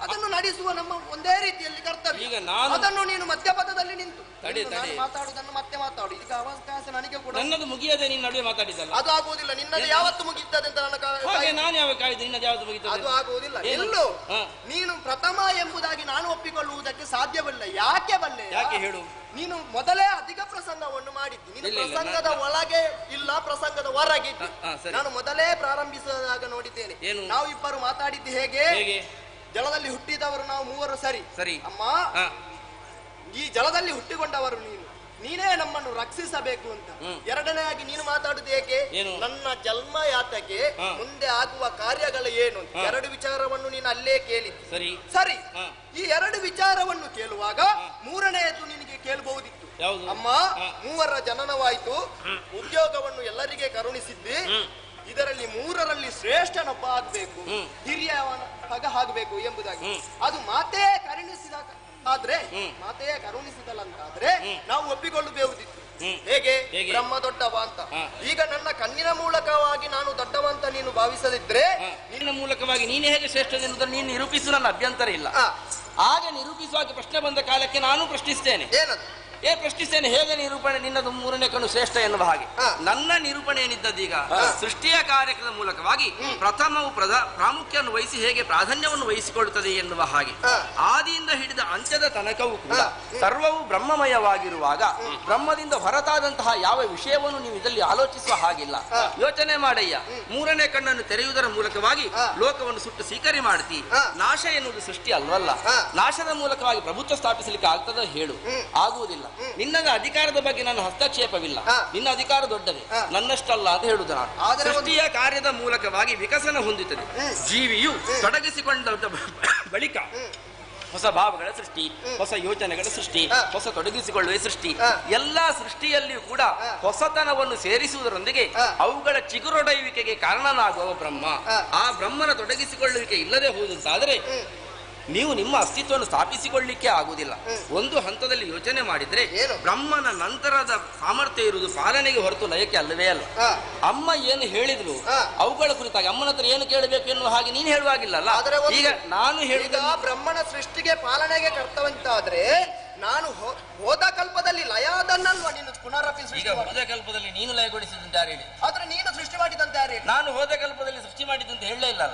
ಅದನ್ನು ನಡೆಸುವ ನಮ್ಮ ಒಂದೇ ರೀತಿಯಲ್ಲಿ ಕರ್ತವ್ಯ. ಅದನ್ನು ನೀನು ಮಧ್ಯಪದದಲ್ಲಿ ನಿಂತು ಮಾತಾಡುವುದನ್ನು ಮತ್ತೆ ಮಾತಾಡು. ಈಗ ಅವಕಾಶ ನನಗೆ ಕೂಡ ನನ್ನದು ಮುಗಿಯದೆ ನೀನು ನಡುವೆ ಮಾತಾಡಿದಲ್ಲ, ಅದು ಆಗುವುದಿಲ್ಲ. ನಿನ್ನದು ಯಾವತ್ತು ಮುಗಿಯುತ್ತದೆ ಅಂತ ನಾನು ಯಾವ ಕಾಯ್ದೆ ನಿನ್ನದು ಯಾವತ್ತು ಮುಗಿಯುತ್ತದೆ? ಅದು ಆಗುವುದಿಲ್ಲ. ಎಲ್ಲೋ ನೀನು ಪ್ರಥಮ ಎಂಬುದಾಗಿ ನಾನು ಒಪ್ಪಿಕೊಳ್ಳುವುದಕ್ಕೆ ಸಾಧ್ಯವಿಲ್ಲ. ಯಾಕೆ ಬಲ್ಲೆ? ಯಾಕೆ ಹೇಳು? ನೀನು ಮೊದಲೇ ಅಧಿಕ ಪ್ರಸಂಗವನ್ನು ಮಾಡಿದ್ದಿ. ನೀನು ಪ್ರಸಂಗದ ಒಳಗೆ ಇಲ್ಲ, ಪ್ರಸಂಗದ ಹೊರಗೆ. ನಾನು ಮೊದಲೇ ಪ್ರಾರಂಭಿಸಿದಾಗ ನೋಡಿದ್ದೇನೆ. ನಾವು ಇಬ್ಬರು ಮಾತಾಡಿದ್ದು ಹೇಗೆ? ಜಲದಲ್ಲಿ ಹುಟ್ಟಿದವರು ನಾವು ಮೂವರು. ಸರಿ ಅಮ್ಮ, ಈ ಜಲದಲ್ಲಿ ಹುಟ್ಟಿಕೊಂಡವರು ನೀನೇ ನಮ್ಮನ್ನು ರಕ್ಷಿಸಬೇಕು ಅಂತ. ಎರಡನೇಯಾಗಿ ನೀನು ಮಾತಾಡುದು ಏಕೆ? ನನ್ನ ಜನ್ಮ ಯಾತಕ್ಕೆ, ಮುಂದೆ ಆಗುವ ಕಾರ್ಯಗಳು ಏನು ಅಂತ ಎರಡು ವಿಚಾರವನ್ನು ನೀನು ಅಲ್ಲೇ ಕೇಳಿದ್ದಿ. ಸರಿ, ಈ ಎರಡು ವಿಚಾರವನ್ನು ಕೇಳುವಾಗ ಮೂರನೆಯದು ನಿನಗೆ ಕೇಳಬಹುದಿತ್ತು. ಅಮ್ಮ, ಮೂವರ ಜನನವಾಯಿತು, ಉದ್ಯೋಗವನ್ನು ಎಲ್ಲರಿಗೆ ಕರುಣಿಸಿದ್ದಿ, ಇದರಲ್ಲಿ ಮೂರರಲ್ಲಿ ಶ್ರೇಷ್ಠನೊಬ್ಬ ಆಗ್ಬೇಕು. ಈ ಆಗಬೇಕು ಎಂಬುದಾಗಿ. ಅದು ಮಾತೆಯೇ ಕರುಣಿಸಿದಲ್ಲಂತಾದ್ರೆ ನಾವು ಒಪ್ಪಿಕೊಳ್ಳಬೇವುದಿತ್ತು. ಹೇಗೆ ಬ್ರಹ್ಮ ದೊಡ್ಡವ ಅಂತ. ಈಗ ನನ್ನ ಕಣ್ಣಿನ ಮೂಲಕವಾಗಿ ನಾನು ದೊಡ್ಡವ ಅಂತ ನೀನು ಭಾವಿಸದಿದ್ರೆ, ನಿನ್ನ ಮೂಲಕವಾಗಿ ನೀನೇ ಹೇಗೆ ಶ್ರೇಷ್ಠನೆಂಬುದನ್ನು ನೀನು ನಿರೂಪಿಸು, ನನ್ನ ಅಭ್ಯಂತರ ಇಲ್ಲ. ಹಾಗೆ ನಿರೂಪಿಸುವಾಗ ಪ್ರಶ್ನೆ ಬಂದ ಕಾಲಕ್ಕೆ ನಾನು ಪ್ರಶ್ನಿಸ್ತೇನೆ. ಪ್ರಶ್ನಿಸ್ತೇನೆ, ಹೇಗೆ ನಿರೂಪಣೆ ನಿನ್ನದು ಮೂರನೇ ಕಣ್ಣು ಶ್ರೇಷ್ಠ ಎನ್ನುವ ಹಾಗೆ. ನನ್ನ ನಿರೂಪಣೆ ಏನಿದ್ದದೀಗ ಸೃಷ್ಟಿಯ ಕಾರ್ಯಕ್ರಮದ ಮೂಲಕವಾಗಿ ಪ್ರಥಮವು ಪ್ರಾಮುಖ್ಯವನ್ನು ವಹಿಸಿ ಹೇಗೆ ಪ್ರಾಧಾನ್ಯವನ್ನು ವಹಿಸಿಕೊಳ್ಳುತ್ತದೆ ಎನ್ನುವ ಹಾಗೆ. ಆದಿಯಿಂದ ಹಿಡಿದ ಅಂತ್ಯದ ತನಕವೂ ಕೂಡ ಸರ್ವವು ಬ್ರಹ್ಮಮಯವಾಗಿರುವಾಗ ಬ್ರಹ್ಮದಿಂದ ಹೊರತಾದಂತಹ ಯಾವ ವಿಷಯವನ್ನು ನೀವು ಇದರಲ್ಲಿ ಆಲೋಚಿಸುವ ಹಾಗಿಲ್ಲ. ಯೋಚನೆ ಮಾಡಯ್ಯ, ಮೂರನೇ ಕಣ್ಣನ್ನು ತೆರೆಯುವುದರ ಮೂಲಕವಾಗಿ ಲೋಕವನ್ನು ಸುಟ್ಟು ಸೀಕರಿ ಮಾಡ್ತಿ. ನಾಶ ಎನ್ನುವುದು ಸೃಷ್ಟಿ ಅಲ್ವಲ್ಲ. ನಾಶದ ಮೂಲಕವಾಗಿ ಪ್ರಭುತ್ವ ಸ್ಥಾಪಿಸಲಿಕ್ಕೆ ಆಗ್ತದ ಹೇಳು? ಆಗುವುದಿಲ್ಲ. ನಿನ್ನ ಅಧಿಕಾರದ ಬಗ್ಗೆ ನನ್ನ ಹಸ್ತಕ್ಷೇಪವಿಲ್ಲ. ನಿನ್ನ ಅಧಿಕಾರ ದೊಡ್ಡದೆ, ನನ್ನಷ್ಟಲ್ಲ ಅಂತ ಹೇಳುವುದು ನಾನು. ಸೃಷ್ಟಿಯ ಕಾರ್ಯದ ಮೂಲಕವಾಗಿ ವಿಕಸನ ಹೊಂದುತ್ತದೆ. ಜೀವಿಯು ತೊಡಗಿಸಿಕೊಂಡ ಬಳಿಕ ಹೊಸ ಭಾವಗಳ ಸೃಷ್ಟಿ, ಹೊಸ ಯೋಚನೆಗಳ ಸೃಷ್ಟಿ, ಹೊಸ ತೊಡಗಿಸಿಕೊಳ್ಳುವ ಸೃಷ್ಟಿ. ಎಲ್ಲಾ ಸೃಷ್ಟಿಯಲ್ಲಿಯೂ ಕೂಡ ಹೊಸತನವನ್ನು ಸೇರಿಸುವುದರೊಂದಿಗೆ ಅವುಗಳ ಚಿಗುರೊಡೆಯುವಿಕೆಗೆ ಕಾರಣನಾಗುವ ಬ್ರಹ್ಮ. ಆ ಬ್ರಹ್ಮನ ತೊಡಗಿಸಿಕೊಳ್ಳುವಿಕೆ ಇಲ್ಲದೆ ಹೋದಂತಾದರೆ ನೀವು ನಿಮ್ಮ ಅಸ್ತಿತ್ವವನ್ನು ಸ್ಥಾಪಿಸಿಕೊಳ್ಳಲಿಕ್ಕೆ ಆಗುವುದಿಲ್ಲ. ಒಂದು ಹಂತದಲ್ಲಿ ಯೋಚನೆ ಮಾಡಿದ್ರೆ ಬ್ರಹ್ಮನ ನಂತರದ ಸಾಮರ್ಥ್ಯ ಇರುವುದು ಪಾಲನೆಗೆ ಹೊರತು ಲಯಕ್ಕೆ ಅಲ್ಲವೇ ಅಲ್ಲ. ಅಮ್ಮ ಏನು ಹೇಳಿದ್ರು ಅವುಗಳ ಕುರಿತಾಗಿ ಅಮ್ಮನ ಹತ್ರ ಏನು ಕೇಳಬೇಕು ಎನ್ನುವ ಹಾಗೆ ನೀನು ಹೇಳುವಾಗಿಲ್ಲಲ್ಲ. ಈಗ ನಾನು ಹೇಳಿದ ಬ್ರಹ್ಮನ ಸೃಷ್ಟಿಗೆ ಪಾಲನೆಗೆ ಕರ್ತವಂತಾದ್ರೆ ನಾನು ಹೋದ ಕಲ್ಪದಲ್ಲಿ ಲಯದನ್ನಲ್ವಾ ನೀನು ಪುನರಪಿಸಿ. ಈಗ ಹೋದ ಕಲ್ಪದಲ್ಲಿ ನೀನು ಲಯಗೊಳಿಸಿದಂತೆ ಯಾರು ಹೇಳಿ? ಆದ್ರೆ ನೀನು ಸೃಷ್ಟಿ ಮಾಡಿದಂತೆ ಯಾರು ಹೇಳಿ? ನಾನು ಹೋದ ಕಲ್ಪದಲ್ಲಿ ಸೃಷ್ಟಿ ಮಾಡಿದಂತೆ ಹೇಳಲೇ ಇಲ್ಲ.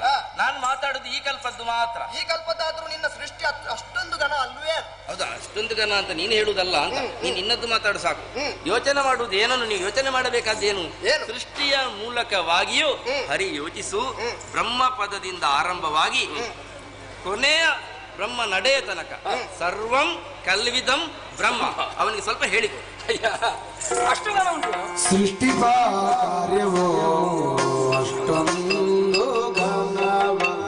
ನಾನು ಮಾತಾಡುದು ಈ ಕಲ್ಪದ್ದು ಮಾತ್ರ. ಈ ಕಲ್ಪದಾದ್ರೂ ನಿನ್ನ ಸೃಷ್ಟಿ ಅಷ್ಟೊಂದು ಘನ ಅಲ್ವೇ? ಹೌದಾ, ಅಷ್ಟೊಂದು ಘನ ಅಂತ ನೀನು ಹೇಳುವುದಲ್ಲ ಅಂತ. ನೀನು ಇನ್ನದ್ದು ಮಾತಾಡು ಸಾಕು. ಯೋಚನೆ ಮಾಡುವುದು ಏನನ್ನು ನೀವು ಯೋಚನೆ ಮಾಡಬೇಕಾದ್ದೇನು? ಸೃಷ್ಟಿಯ ಮೂಲಕವಾಗಿಯೂ ಹರಿ ಯೋಚಿಸು. ಬ್ರಹ್ಮ ಪದದಿಂದ ಆರಂಭವಾಗಿ ಕೊನೆಯ ಬ್ರಹ್ಮ ನಡೆಯ ತನಕ ಸರ್ವಂ ಕಲ್ವಿದಂ ಬ್ರಹ್ಮ. ಅವನಿಗೆ ಸ್ವಲ್ಪ ಹೇಳಿಕೊ. ಅಷ್ಟು ಘನ ಉಂಟು ಸೃಷ್ಟಿ ಕಾರ್ಯವೋ ಅಷ್ಟೊಂದು ಘನವಲ್ಲ.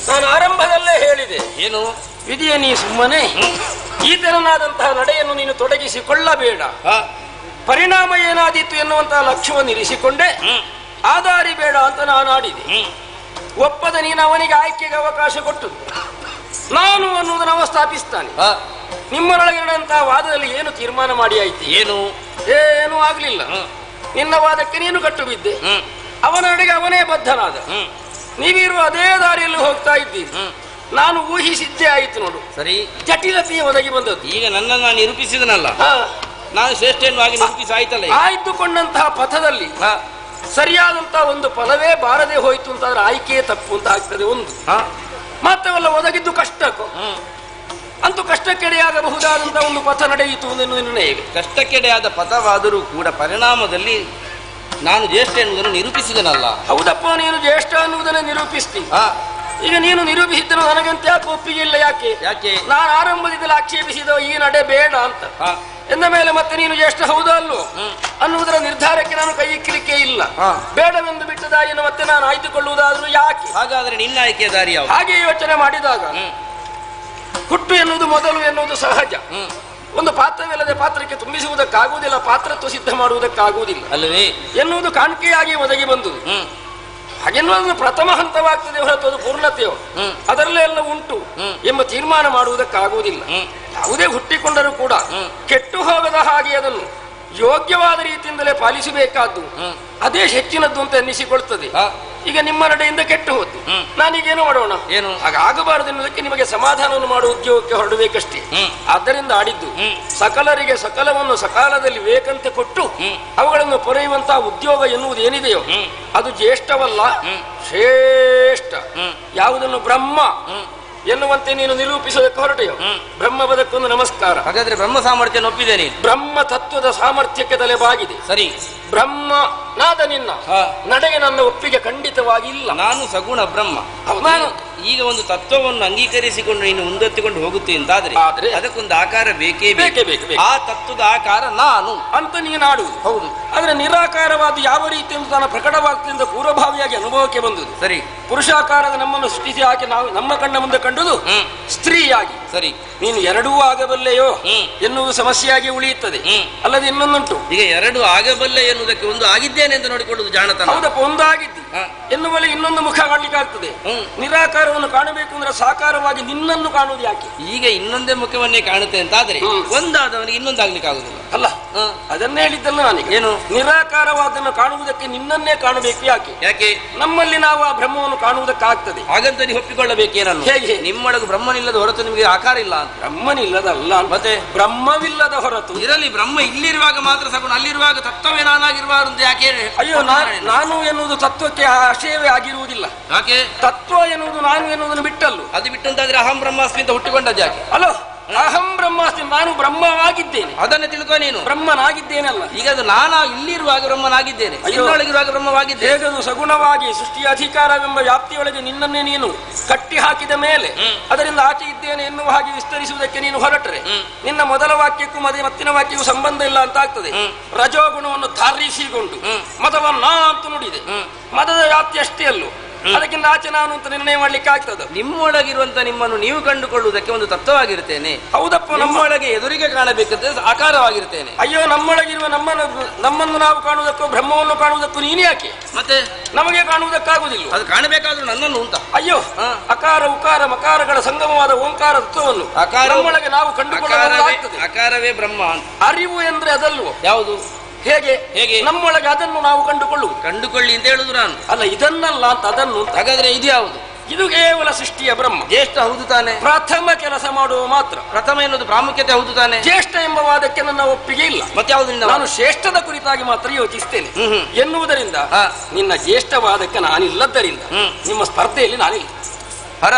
ನಾನು ಆರಂಭದಲ್ಲೇ ಹೇಳಿದೆ, ಏನು ವಿಧಿಯ ನೀ ಸುಮ್ಮನೆ ಈ ತೆರನಾದಂತಹ ನಡೆಯನ್ನು ನೀನು ತೊಡಗಿಸಿಕೊಳ್ಳಬೇಡ. ಪರಿಣಾಮ ಏನಾದೀತು ಎನ್ನುವಂತಹ ಲಕ್ಷ್ಯವನ್ನು ಇರಿಸಿಕೊಂಡೆ ಆದಾರಿ ಬೇಡ ಅಂತ ನಾನು ಆಡಿದೆ. ಒಪ್ಪದ ನೀನು ಅವನಿಗೆ ಆಯ್ಕೆಗೆ ಅವಕಾಶ ಕೊಟ್ಟು ನಾನು ಅನ್ನುವುದನ್ನು ಅವ ಸ್ಥಾಪಿಸ್ತಾನೆ. ನಿಮ್ಮೊಳಗೆ ನಡೆದಂತಹ ವಾದದಲ್ಲಿ ಏನು ತೀರ್ಮಾನ ಮಾಡಿ ಆಯ್ತು? ಏನೂ ಆಗ್ಲಿಲ್ಲ. ನಿನ್ನ ವಾದಕ್ಕೆ ನೀನು ಕಟ್ಟು ಬಿದ್ದೆ, ಅವನ ನಡೆಗೆ ಅವನೇ ಬದ್ಧನಾದ. ನೀವಿರುವ ಅದೇ ದಾರಿಯಲ್ಲಿ ಹೋಗ್ತಾ ಇದ್ದೀರಿ. ನಾನು ಊಹಿಸಿದ್ದೇ ಆಯ್ತು ನೋಡು. ಸರಿ, ಜಟಿಲತೆಯ ಒದಗಿ ಬಂದದ್ದು. ಈಗ ನನ್ನನ್ನು ನಾನು ನಿರೂಪಿಸಿದನಲ್ಲ, ನಾನು ಶ್ರೇಷ್ಠವಾಗಿ ನಿರೂಪಿಸಿ ಆಯ್ತಲ್ಲ. ಆಯ್ದುಕೊಂಡಂತಹ ಪಥದಲ್ಲಿ ಸರಿಯಾದಂತಹ ಒಂದು ಫಲವೇ ಬಾರದೆ ಹೋಯ್ತು ಅಂತಾದ್ರೆ ಆಯ್ಕೆಯೇ ತಪ್ಪು ಅಂತ ಆಗ್ತದೆ ಒಂದು. ಮಾತ್ರವಲ್ಲ, ಒದಗಿದ್ದು ಕಷ್ಟಕ್ಕೂ ಅಂತೂ ಕಷ್ಟಕ್ಕೆಡೆಯಾಗಬಹುದಾದಂತಹ ಒಂದು ಪಥ ನಡೆಯಿತು ನಿರ್ಣಯ. ಕಷ್ಟಕ್ಕೆಡೆಯಾದ ಪಥವಾದರೂ ಕೂಡ ಪರಿಣಾಮದಲ್ಲಿ ನಾನು ಜ್ಯೇಷ್ಠ ಎನ್ನುವುದನ್ನು ನಿರೂಪಿಸಿದನಲ್ಲ. ಹೌದಪ್ಪ, ನೀನು ಜ್ಯೇಷ್ಠ ಅನ್ನುವುದನ್ನು ನಿರೂಪಿಸ್ತಿ. ಈಗ ನೀನು ನಿರೂಪಿಸಿದ್ದನು ನನಗಂತ ಯಾಕೆ ಒಪ್ಪಿಗೆ ಇಲ್ಲ? ಯಾಕೆ ನಾನು ಆರಂಭದಿಂದಲೇ ಆಕ್ಷೇಪಿಸಿದ ಈ ನಡೆ ಬೇಡ ಅಂತ ಎಂದ ಮೇಲೆ ಮತ್ತೆ ನೀನು ಜ್ಯೇಷ್ಠ ಹೌದಾ ಅಲ್ಲೋ ಅನ್ನುವುದರ ನಿರ್ಧಾರಕ್ಕೆ ನಾನು ಕೈ ಇಕ್ಕಲಿಕ್ಕೆ ಇಲ್ಲ. ಬೇಡವೆಂದು ಬಿಟ್ಟ ದಾರಿಯನ್ನು ಮತ್ತೆ ನಾನು ಆಯ್ದುಕೊಳ್ಳುವುದಾದ್ರೂ ಯಾಕೆ? ಹಾಗಾದ್ರೆ ನಿನ್ನ ಆಯ್ಕೆಯ ದಾರಿ ಯಾವುದು? ಹಾಗೆ ಯೋಚನೆ ಮಾಡಿದಾಗ ಹುಟ್ಟು ಎನ್ನುವುದು ಮೊದಲು ಎನ್ನುವುದು ಸಹಜ. ಒಂದು ಪಾತ್ರವಿಲ್ಲದೆ ಪಾತ್ರಕ್ಕೆ ತುಂಬಿಸುವುದಕ್ಕಾಗುವುದಿಲ್ಲ, ಪಾತ್ರತ್ವ ಸಿದ್ಧ ಮಾಡುವುದಕ್ಕಾಗುವುದಿಲ್ಲ ಅಲ್ಲವೇ ಎನ್ನುವುದು ಕಾಣಿಕೆಯಾಗಿ ಒದಗಿ ಬಂದುದು. ಹಾಗೆನ್ನುವುದು ಪ್ರಥಮ ಹಂತವಾಗ್ತದೆ ಹೊರತು ಅದು ಪೂರ್ಣತೆಯೋ ಅದರಲ್ಲೆಲ್ಲ ಉಂಟು ಎಂಬ ತೀರ್ಮಾನ ಮಾಡುವುದಕ್ಕಾಗುವುದಿಲ್ಲ. ಯಾವುದೇ ಹುಟ್ಟಿಕೊಂಡರೂ ಕೂಡ ಕೆಟ್ಟು ಹೋಗದ ಹಾಗೆ ಅದನ್ನು ಯೋಗ್ಯವಾದ ರೀತಿಯಿಂದಲೇ ಪಾಲಿಸಬೇಕಾದ್ದು ಅದೇ ಹೆಚ್ಚಿನದ್ದು ಅಂತ ಎನ್ನಿಸಿಕೊಳ್ತದೆ. ಈಗ ನಿಮ್ಮ ನಡೆಯಿಂದ ಕೆಟ್ಟು ಹೋದ್ದು, ನಾನೀಗೇನು ಮಾಡೋಣ? ಏನು ಆಗಬಾರದು ಎನ್ನುವುದಕ್ಕೆ ನಿಮಗೆ ಸಮಾಧಾನವನ್ನು ಮಾಡುವ ಉದ್ಯೋಗಕ್ಕೆ ಹೊರಡಬೇಕಷ್ಟೇ. ಆದ್ದರಿಂದ ಆಡಿದ್ದು ಸಕಲರಿಗೆ ಸಕಲವನ್ನು ಸಕಾಲದಲ್ಲಿ ಬೇಕಂತೆ ಕೊಟ್ಟು ಅವುಗಳನ್ನು ಪೊರೆಯುವಂತಹ ಉದ್ಯೋಗ ಎನ್ನುವುದು ಏನಿದೆಯೋ ಅದು ಜ್ಯೇಷ್ಠವಲ್ಲ, ಶ್ರೇಷ್ಠ. ಯಾವುದನ್ನು ಬ್ರಹ್ಮ ಎನ್ನುವಂತೆ ನೀನು ನಿರೂಪಿಸೋದಕ್ಕೆ ಹೊರಟೆಯೋ ಬ್ರಹ್ಮ ಪದಕ್ಕೊಂದು ನಮಸ್ಕಾರ. ಹಾಗಾದ್ರೆ ಬ್ರಹ್ಮ ಸಾಮರ್ಥ್ಯ ಒಪ್ಪಿದ್ದೇನೆ. ಬ್ರಹ್ಮ ತತ್ವದ ಸಾಮರ್ಥ್ಯಕ್ಕೆ ತಲೆಬಾಗಿದೆ. ಸರಿ, ಬ್ರಹ್ಮನಾದ ನಿನ್ನ ನಡೆಗೆ ನನ್ನ ಒಪ್ಪಿಗೆ ಖಂಡಿತವಾಗಿ ಇಲ್ಲ. ನಾನು ಸಗುಣ ಬ್ರಹ್ಮ. ನಾನು ಈಗ ಒಂದು ತತ್ವವನ್ನು ಅಂಗೀಕರಿಸಿಕೊಂಡು ನೀನು ಮುಂದೆತ್ತಿಕೊಂಡು ಹೋಗುತ್ತೆ ಅಂತಾದ್ರೆ ಅದಕ್ಕೊಂದು ಆಕಾರ ಬೇಕೇ ಬೇಕು. ಆ ತತ್ವದ ಆಕಾರ ನಾನು ಅಂತ ನೀನಾಡುವುದು ಹೌದು. ಆದ್ರೆ ನಿರಾಕಾರವಾದ ಯಾವ ರೀತಿ ಅಂತ ನಾನು ಪ್ರಕಟವಾಗ್ತಿಂದ ಪೂರ್ವಭಾವಿಯಾಗಿ ಅನುಭವಕ್ಕೆ ಬಂದುದು. ಸರಿ, ಪುರುಷಾಕಾರದ ನಮ್ಮನ್ನು ಸೃಷ್ಟಿಸಿ ಹಾಕಿ ನಾವು ನಮ್ಮ ಕಣ್ಣ ಮುಂದೆ ಕಂಡುದು ಸ್ತ್ರೀಯಾಗಿ. ಸರಿ, ನೀನು ಎರಡೂ ಆಗಬಲ್ಲೆಯೋ ಎನ್ನುವುದು ಸಮಸ್ಯೆಯಾಗಿ ಉಳಿಯುತ್ತದೆ. ಅಲ್ಲದೆ ಇನ್ನೊಂದುಂಟು, ಈಗ ಎರಡು ಆಗಬಲ್ಲೆ ಎನ್ನುವುದಕ್ಕೆ ಒಂದು ಆಗಿದ್ದೇನೆ ಅಂತ ನೋಡಿಕೊಳ್ಳುವುದು ಜಾಣತನ. ಹೌದಪ್ಪ, ಒಂದಾಗಿದ್ದಿ ಎನ್ನುವಲ್ಲಿ ಇನ್ನೊಂದು ಮುಖ ಕಾಣಲಿಕ್ಕೆ ಆಗ್ತದೆ. ನಿರಾಕಾರವನ್ನು ಕಾಣಬೇಕು ಅಂದ್ರೆ ಸಾಕಾರವಾಗಿ ನಿನ್ನನ್ನು ಕಾಣುವುದು ಯಾಕೆ? ಈಗ ಇನ್ನೊಂದೇ ಮುಖವನ್ನೇ ಕಾಣುತ್ತೆ ಅಂತಾದ್ರೆ ಒಂದಾದವನಿಗೆ ಇನ್ನೊಂದಾಗ್ಲಿಕ್ಕೆ ಆಗುದಿಲ್ಲ ಅಲ್ಲ. ಅದನ್ನೇ ಹೇಳಿದ್ದಲ್ಲ ನನಗೆ. ಏನು? ನಿರಾಕಾರವಾದನ್ನು ಕಾಣುವುದಕ್ಕೆ ನಿನ್ನನ್ನೇ ಕಾಣಬೇಕು ಯಾಕೆ? ನಮ್ಮಲ್ಲಿ ನಾವು ಆ ಬ್ರಹ್ಮವನ್ನು ಕಾಣುವುದಕ್ಕಾಗ್ತದೆ. ಹಾಗಂತ ನೀವು ಒಪ್ಪಿಕೊಳ್ಳಬೇಕೇನನ್ನು? ಹೇಗೆ? ನಿಮ್ಮೊಳಗೆ ಬ್ರಹ್ಮನಿಲ್ಲದ ಹೊರತು ನಿಮಗೆ ಆಕಾರ ಇಲ್ಲ ಅಂತ. ಬ್ರಹ್ಮನಿಲ್ಲದಲ್ಲ ಮತ್ತೆ ಬ್ರಹ್ಮವಿಲ್ಲದ ಹೊರತು ಇರಲಿ. ಬ್ರಹ್ಮ ಇಲ್ಲಿರುವಾಗ ಮಾತ್ರ ಸಗುಣ, ಅಲ್ಲಿರುವಾಗ ತತ್ವವೇ ನಾನಾಗಿರುವಾಗ ಅಂತ ಯಾಕೆ? ಅಯ್ಯೋ, ನಾನು ಎನ್ನುವುದು ತತ್ವಕ್ಕೆ ಆಶಯವೇ ಆಗಿರುವುದಿಲ್ಲ. ಯಾಕೆ? ತತ್ವ ಎನ್ನುವುದು ನಾನು ಎನ್ನುವುದನ್ನು ಬಿಟ್ಟಲ್ಲು. ಅದು ಬಿಟ್ಟಂತಾದ್ರೆ ಅಹಂ ಬ್ರಹ್ಮಾಸ್ಮಿ ಅಂತ ಹುಟ್ಟಿಕೊಂಡದ್ದು ಯಾಕೆ? ಅಲೋ, ಅಹಂ ಬ್ರಹ್ಮಾಸ್ಮಿ, ನಾನು ಬ್ರಹ್ಮವಾಗಿದ್ದೇನೆ. ಅದನ್ನೇ ತಿಳ್ಕೊ ನೀನು. ಬ್ರಹ್ಮನಾಗಿದ್ದೇನಲ್ಲ. ಈಗ ಅದು ನಾನು ಇಲ್ಲಿರುವಾಗ ಬ್ರಹ್ಮನಾಗಿದ್ದೇನೆ, ಇನ್ನೊಳಗಿರುವಾಗ ಬ್ರಹ್ಮವಾಗಿದ್ದೇನೆ. ಹೇಗದು ಸಗುಣವಾಗಿ ಸೃಷ್ಟಿಯ ಅಧಿಕಾರವೆಂಬ ವ್ಯಾಪ್ತಿಯೊಳಗೆ ನಿನ್ನನ್ನೇ ನೀನು ಕಟ್ಟಿ ಹಾಕಿದ ಮೇಲೆ ಅದರಿಂದ ಆಚೆ ಇದ್ದೇನೆ ಎನ್ನುವ ಹಾಗೆ ವಿಸ್ತರಿಸುವುದಕ್ಕೆ ನೀನು ಹೊರಟ್ರೆ ನಿನ್ನ ಮೊದಲ ವಾಕ್ಯಕ್ಕೂ ಮತ್ತಿನ ವಾಕ್ಯಕ್ಕೂ ಸಂಬಂಧ ಇಲ್ಲ ಅಂತ ಆಗ್ತದೆ. ರಜೋಗುಣವನ್ನು ಧಾರಿಸಿಕೊಂಡು ಮದವನ್ನ ಅಂತ ನುಡಿದೆ. ಮದದ ವ್ಯಾಪ್ತಿ ಅಷ್ಟೇ ಅಲ್ಲೂ, ಅದಕ್ಕಿಂತ ಆಚೆ ನಾನು ಅಂತ ನಿರ್ಣಯ ಮಾಡ್ಲಿಕ್ಕೆ ಆಗ್ತದ. ನಿಮ್ಮೊಳಗಿರುವಂತ ನಿಮ್ಮನ್ನು ನೀವು ಕಂಡುಕೊಳ್ಳುವುದಕ್ಕೆ ಒಂದು ತತ್ವವಾಗಿರ್ತೇನೆ. ಹೌದಪ್ಪ, ನಮ್ಮೊಳಗೆ ಎದುರಿಗೆ ಕಾಣಬೇಕಂತ ಆಕಾರವಾಗಿರ್ತೇನೆ. ಅಯ್ಯೋ, ನಮ್ಮೊಳಗಿರುವ ನಮ್ಮನ್ನು ನಾವು ಕಾಣುವುದಕ್ಕೂ ಬ್ರಹ್ಮವನ್ನು ಕಾಣುವುದಕ್ಕೂ ನೀನು ಯಾಕೆ? ಮತ್ತೆ ನಮಗೆ ಕಾಣುವುದಕ್ಕಾಗುವುದಿಲ್ಲ. ಅದು ಕಾಣಬೇಕಾದ್ರೂ ನನ್ನನ್ನು ಅಂತ. ಅಯ್ಯೋ, ಅಕಾರ ಉಕಾರ ಮಕಾರಗಳ ಸಂಗಮವಾದ ಓಂಕಾರ ತತ್ವವನ್ನು ನಮ್ಮೊಳಗೆ ನಾವು ಕಂಡುಕೊಳ್ಳಬೇಕಾಗ್ತದೆ. ಅಕಾರವೇ ಬ್ರಹ್ಮ ಅಂತ. ಅರಿವು ಎಂದ್ರೆ ಅದಲ್ವೋ? ಯಾವುದು? ಹೇಗೆ? ನಮ್ಮೊಳಗೆ ಅದನ್ನು ನಾವು ಕಂಡುಕೊಳ್ಳಿ ಅಂತ ಹೇಳುದು ನಾನು. ಅಲ್ಲ, ಇದನ್ನಲ್ಲ ಅಂತ ಅದನ್ನು. ಹಾಗಾದ್ರೆ ಇದು ಯಾವುದು? ಇದು ಕೇವಲ ಸೃಷ್ಟಿಯ ಬ್ರಹ್ಮ. ಜ್ಯೇಷ್ಠ ಹೌದು ತಾನೆ? ಪ್ರಥಮ ಕೆಲಸ ಮಾಡುವ ಮಾತ್ರ. ಪ್ರಥಮ ಎನ್ನುವುದು ಪ್ರಾಮುಖ್ಯತೆ ಹೌದು ತಾನೆ? ಜ್ಯೇಷ್ಠ ಎಂಬ ವಾದಕ್ಕೆ ನನ್ನ ಒಪ್ಪಿಗೆ ಇಲ್ಲ. ಮತ್ತೆ ಯಾವುದರಿಂದ? ನಾನು ಶ್ರೇಷ್ಠದ ಕುರಿತಾಗಿ ಮಾತ್ರ ಯೋಚಿಸ್ತೇನೆ ಎನ್ನುವುದರಿಂದ ನಿನ್ನ ಜ್ಯೇಷ್ಠವಾದಕ್ಕೆ ನಾನಿಲ್ಲದ್ದರಿಂದ ನಿಮ್ಮ ಸ್ಪರ್ಧೆಯಲ್ಲಿ ನಾನಿಲ್ಲ. ಹರ,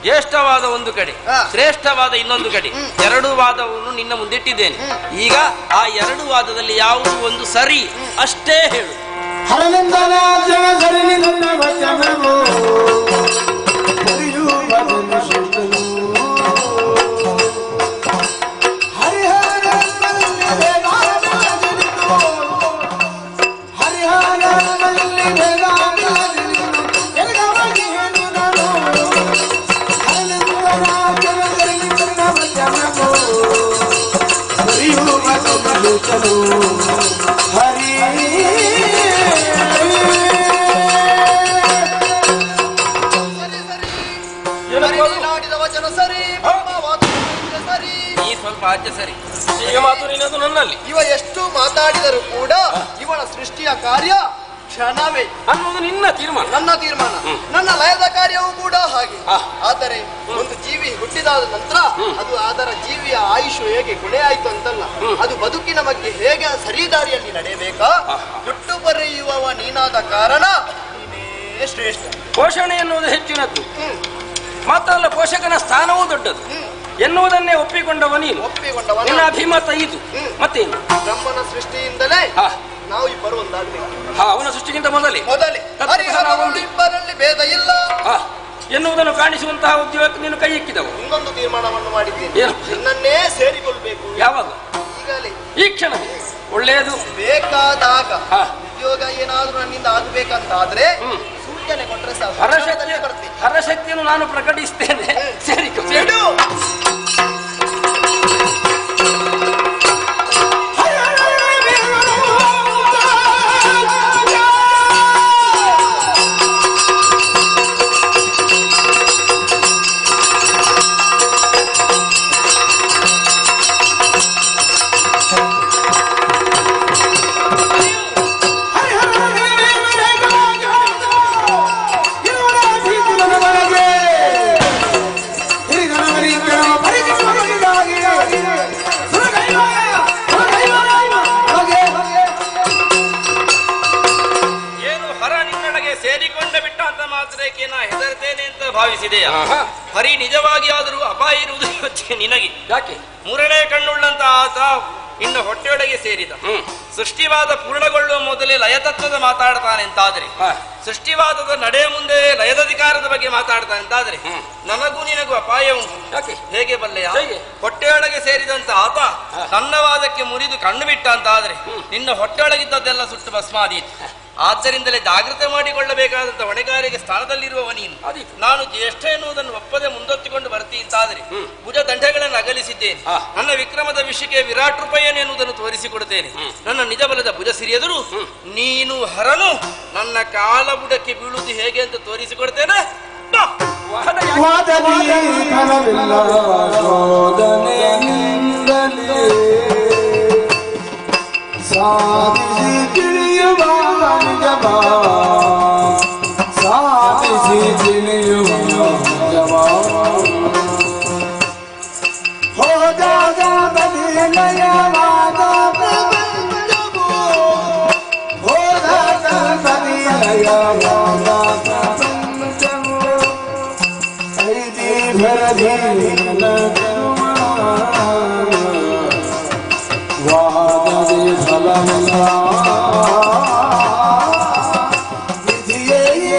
ಜ್ಯೇಷ್ಠವಾದ ಒಂದು ಕಡೆ, ಶ್ರೇಷ್ಠವಾದ ಇನ್ನೊಂದು ಕಡೆ, ಎರಡು ವಾದವನ್ನು ನಿನ್ನ ಮುಂದಿಟ್ಟಿದ್ದೇನೆ. ಈಗ ಆ ಎರಡು ವಾದದಲ್ಲಿ ಯಾವುದು ಒಂದು ಸರಿ ಅಷ್ಟೇ ಹೇಳು. ಇವ ಎಷ್ಟು ಮಾತಾಡಿದರೂ ಕೂಡ ಇವನ ಸೃಷ್ಟಿಯ ಕಾರ್ಯ ಕ್ಷಣವೇ ಅನ್ನೋದು ನಿನ್ನ ತೀರ್ಮಾನ. ನನ್ನ ತೀರ್ಮಾನ, ನನ್ನ ಲಯದ ಕಾರ್ಯವೂ ಕೂಡ ಹಾಗೆ. ಆದರೆ ಒಂದು ಜೀವಿ ಹುಟ್ಟಿದಾದ ನಂತರ ಅದು ಅದರ ಜೀವಿಯ ಆಯುಷು ಹೇಗೆ ಕೊನೆಯಾಯ್ತು ಅಂತಲ್ಲ, ಅದು ಬದುಕಿನ ಬಗ್ಗೆ ಹೇಗೆ ಸರಿದಾರಿಯಲ್ಲಿ ನಡೆಯಬೇಕಾ ಹುಟ್ಟು ಬರೆಯುವವ ನೀನಾದ ಕಾರಣ ನೀನೇ ಶ್ರೇಷ್ಠ. ಪೋಷಣೆ ಎನ್ನುವುದು ಹೆಚ್ಚಿನದ್ದು ಮಾತ್ರಲ್ಲ, ಪೋಷಕನ ಸ್ಥಾನವೂ ದೊಡ್ಡದು ಎನ್ನುವುದನ್ನೇ ಒಪ್ಪಿಕೊಂಡವ ನೀನು. ಒಪ್ಪಿಕೊಂಡವ ನಿನ್ನ ಅಭಿಮತ ಇದು. ಮತ್ತೇನು? ಬ್ರಹ್ಮನ ಸೃಷ್ಟಿಯಿಂದಲೇ ನಾವು ಇಬ್ಬರು ಒಂದಾಗಬೇಕು. ಅವನ ಸೃಷ್ಟಿಗಿಂತ ಮೊದಲೇ ಹರಿಹರರು ಇಬ್ಬರಲ್ಲಿ ಭೇದ ಇಲ್ಲ ಎನ್ನುವುದನ್ನು ಕಾಣಿಸುವಂತಹ ಉದ್ಯೋಗಕ್ಕೆ ನೀನು ಕೈ ಎಕ್ಕಿದವು. ಇನ್ನೊಂದು ತೀರ್ಮಾನವನ್ನು ಮಾಡಿದ್ದೇನೆ, ನಿನ್ನನ್ನೇ ಸೇರಿಕೊಳ್ಬೇಕು. ಯಾವಾಗ? ಈಗಲೇ, ಈ ಕ್ಷಣವೇ. ಒಳ್ಳೆಯದು. ಬೇಕಾದಾಗ ಉದ್ಯೋಗ ಏನಾದ್ರೂ ನನ್ನಿಂದ ಆಗ್ಬೇಕಂತಾದ್ರೆ ಸೂಚನೆ ಕೊಟ್ರೆ ಹರಶಕ್ತಿಯನ್ನು ನಾನು ಪ್ರಕಟಿಸ್ತೇನೆ. ಸೇರಿಕೊ. ಭಾವಿಸಿದೆಯಾ? ಹರಿ ನಿಜವಾಗಿ ಆದರೂ ಅಪಾಯ ಇರುವುದು ನಿನಗೆ. ಯಾಕೆ? ಮೂರನೇ ಕಣ್ಣುಳ್ಳಂತ ಆತ ಇನ್ನು ಹೊಟ್ಟೆಯೊಳಗೆ ಸೇರಿದ. ಸೃಷ್ಟಿವಾದ ಪೂರ್ಣಗೊಳ್ಳುವ ಮೊದಲೇ ಲಯತತ್ವದ ಮಾತಾಡ್ತಾನೆ ಅಂತಾದ್ರೆ, ಸೃಷ್ಟಿವಾದದ ನಡೆ ಮುಂದೆ ಲಯದಧಿಕಾರದ ಬಗ್ಗೆ ಮಾತಾಡ್ತಾನೆ ಅಂತಾದ್ರೆ ನನಗೂ ನಿನಗೂ ಅಪಾಯ ಉಂಟು. ಯಾಕೆ? ಹೇಗೆ ಬಲ್ಲೆಯ? ಹೊಟ್ಟೆಯೊಳಗೆ ಸೇರಿದಂತ ಆತ ತನ್ನ ವಾದಕ್ಕೆ ಮುರಿದು ಕಣ್ಣು ಬಿಟ್ಟ ಅಂತಾದ್ರೆ ನಿನ್ನ ಹೊಟ್ಟೆಯೊಳಗಿದ್ದದ್ದೆಲ್ಲ ಸುಟ್ಟು ಭಸ್ಮಾದೀತು. ಆದ್ದರಿಂದಲೇ ಜಾಗ್ರತೆ ಮಾಡಿಕೊಳ್ಳಬೇಕಾದಂತ ಹೊಣೆಗಾರಿಕೆ ಸ್ಥಾನದಲ್ಲಿರುವವ ನೀನು. ನಾನು ಜ್ಯೇಷ್ಠ ಎನ್ನುವುದನ್ನು ಒಪ್ಪದೆ ಮುಂದೊತ್ತಿಕೊಂಡು ಬರ್ತೀನಿ ಅಂತಾದ್ರೆ ಭುಜ ದಂಡಗಳನ್ನು ಅಗಲಿಸಿದ್ದೇನೆ. ನನ್ನ ವಿಕ್ರಮದ ವಿಷಯಕ್ಕೆ ವಿರಾಟ್ ರೂಪಯ್ಯನ್ ಎನ್ನುವುದನ್ನು ತೋರಿಸಿಕೊಡುತ್ತೇನೆ. ನನ್ನ ನಿಜ ಬಲದ ಭುಜ ಸಿರಿಯದರು ನೀನು ಹರನು ನನ್ನ ಕಾಲ ಬುಡಕ್ಕೆ ಬೀಳುವುದು ಹೇಗೆ ಅಂತ ತೋರಿಸಿಕೊಡ್ತೇನೆ. ಸಾಧಿಸಿ ತಿಳಿಯುವ ನಿಜವ, ಸಾಧಿಸಿ ತಿಳಿಯುವ ನಿಜವ, ಹೋದಾಗ ಬದಿಲಯವಾದ ಪ್ರಪಂಚವು, ಹೋದಾಗ ಬದಿಲಯವಾದ ಪ್ರಪಂಚವು, ಐದಿ ಭರದಿ ವಾದದಿ ಫಲಮಲ್ಲ ವಿಧಿಯೇ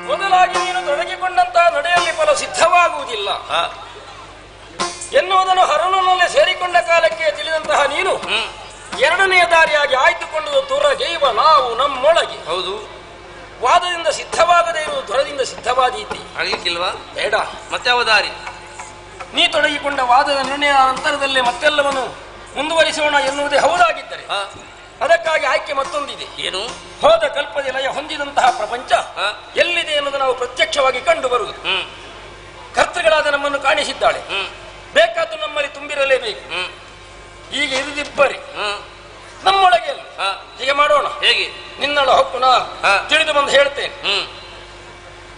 ಮೊದಲಾಗಿ ನೀನು ತೊಡಗಿಕೊಂಡಂತಹ ನಡೆಯಲ್ಲಿ ಫಲ ಸಿದ್ಧವಾಗುವುದಿಲ್ಲ ಎನ್ನುವುದನ್ನು ಹರನಲ್ಲೇ ಸೇರಿಕೊಂಡ ಕಾಲಕ್ಕೆ ತಿಳಿದಂತಹ ನೀನು ಎರಡನೆಯ ದಾರಿಯಾಗಿ ಆಯ್ದುಕೊಂಡದ್ದು ದುರಗೈವ ನಾವು ನಮ್ಮೊಳಗೆ. ಹೌದು, ವಾದದಿಂದ ಸಿದ್ಧವಾಗದೇ ಇರುವುದು ದುರದಿಂದ ಸಿದ್ಧವಾದೀತಿ. ಆಗ್ಲಿಕ್ಕಿಲ್ವಾ? ಬೇಡ. ಮತ್ತೆ ಯಾವ ದಾರಿ? ನೀ ತೊಡಗಿಕೊಂಡ ವಾದದ ನಿರ್ಣಯ ನಂತರದಲ್ಲೇ ಮತ್ತೆಲ್ಲವನ್ನು ಮುಂದುವರಿಸೋಣ ಎನ್ನುವುದೇ ಹೌದಾಗಿದ್ದರೆ ಅದಕ್ಕಾಗಿ ಆಯ್ಕೆ ಮತ್ತೊಂದಿದೆ. ಏನು? ಹೋದ ಕಲ್ಪದ ಲಯ ಹೊಂದಿದಂತಹ ಪ್ರಪಂಚ ಎಲ್ಲಿದೆ ಎನ್ನುವುದು ನಾವು ಪ್ರತ್ಯಕ್ಷವಾಗಿ ಕಂಡು ಬರುವುದು. ಕರ್ತೃಗಳಾದ ನಮ್ಮನ್ನು ಕಾಣಿಸಿದ್ದಾಳೆ, ಬೇಕಾದ್ದು ನಮ್ಮಲ್ಲಿ ತುಂಬಿರಲೇಬೇಕು. ಈಗ ಇರುದಿಬ್ಬರಿ ನಮ್ಮೊಳಗೆ ಹೀಗೆ ಮಾಡೋಣ. ಹೇಗೆ? ನಿನ್ನೊಳ ಹಕ್ಕು ನಾ ತಿಳಿದು ಬಂದು ಹೇಳ್ತೇನೆ,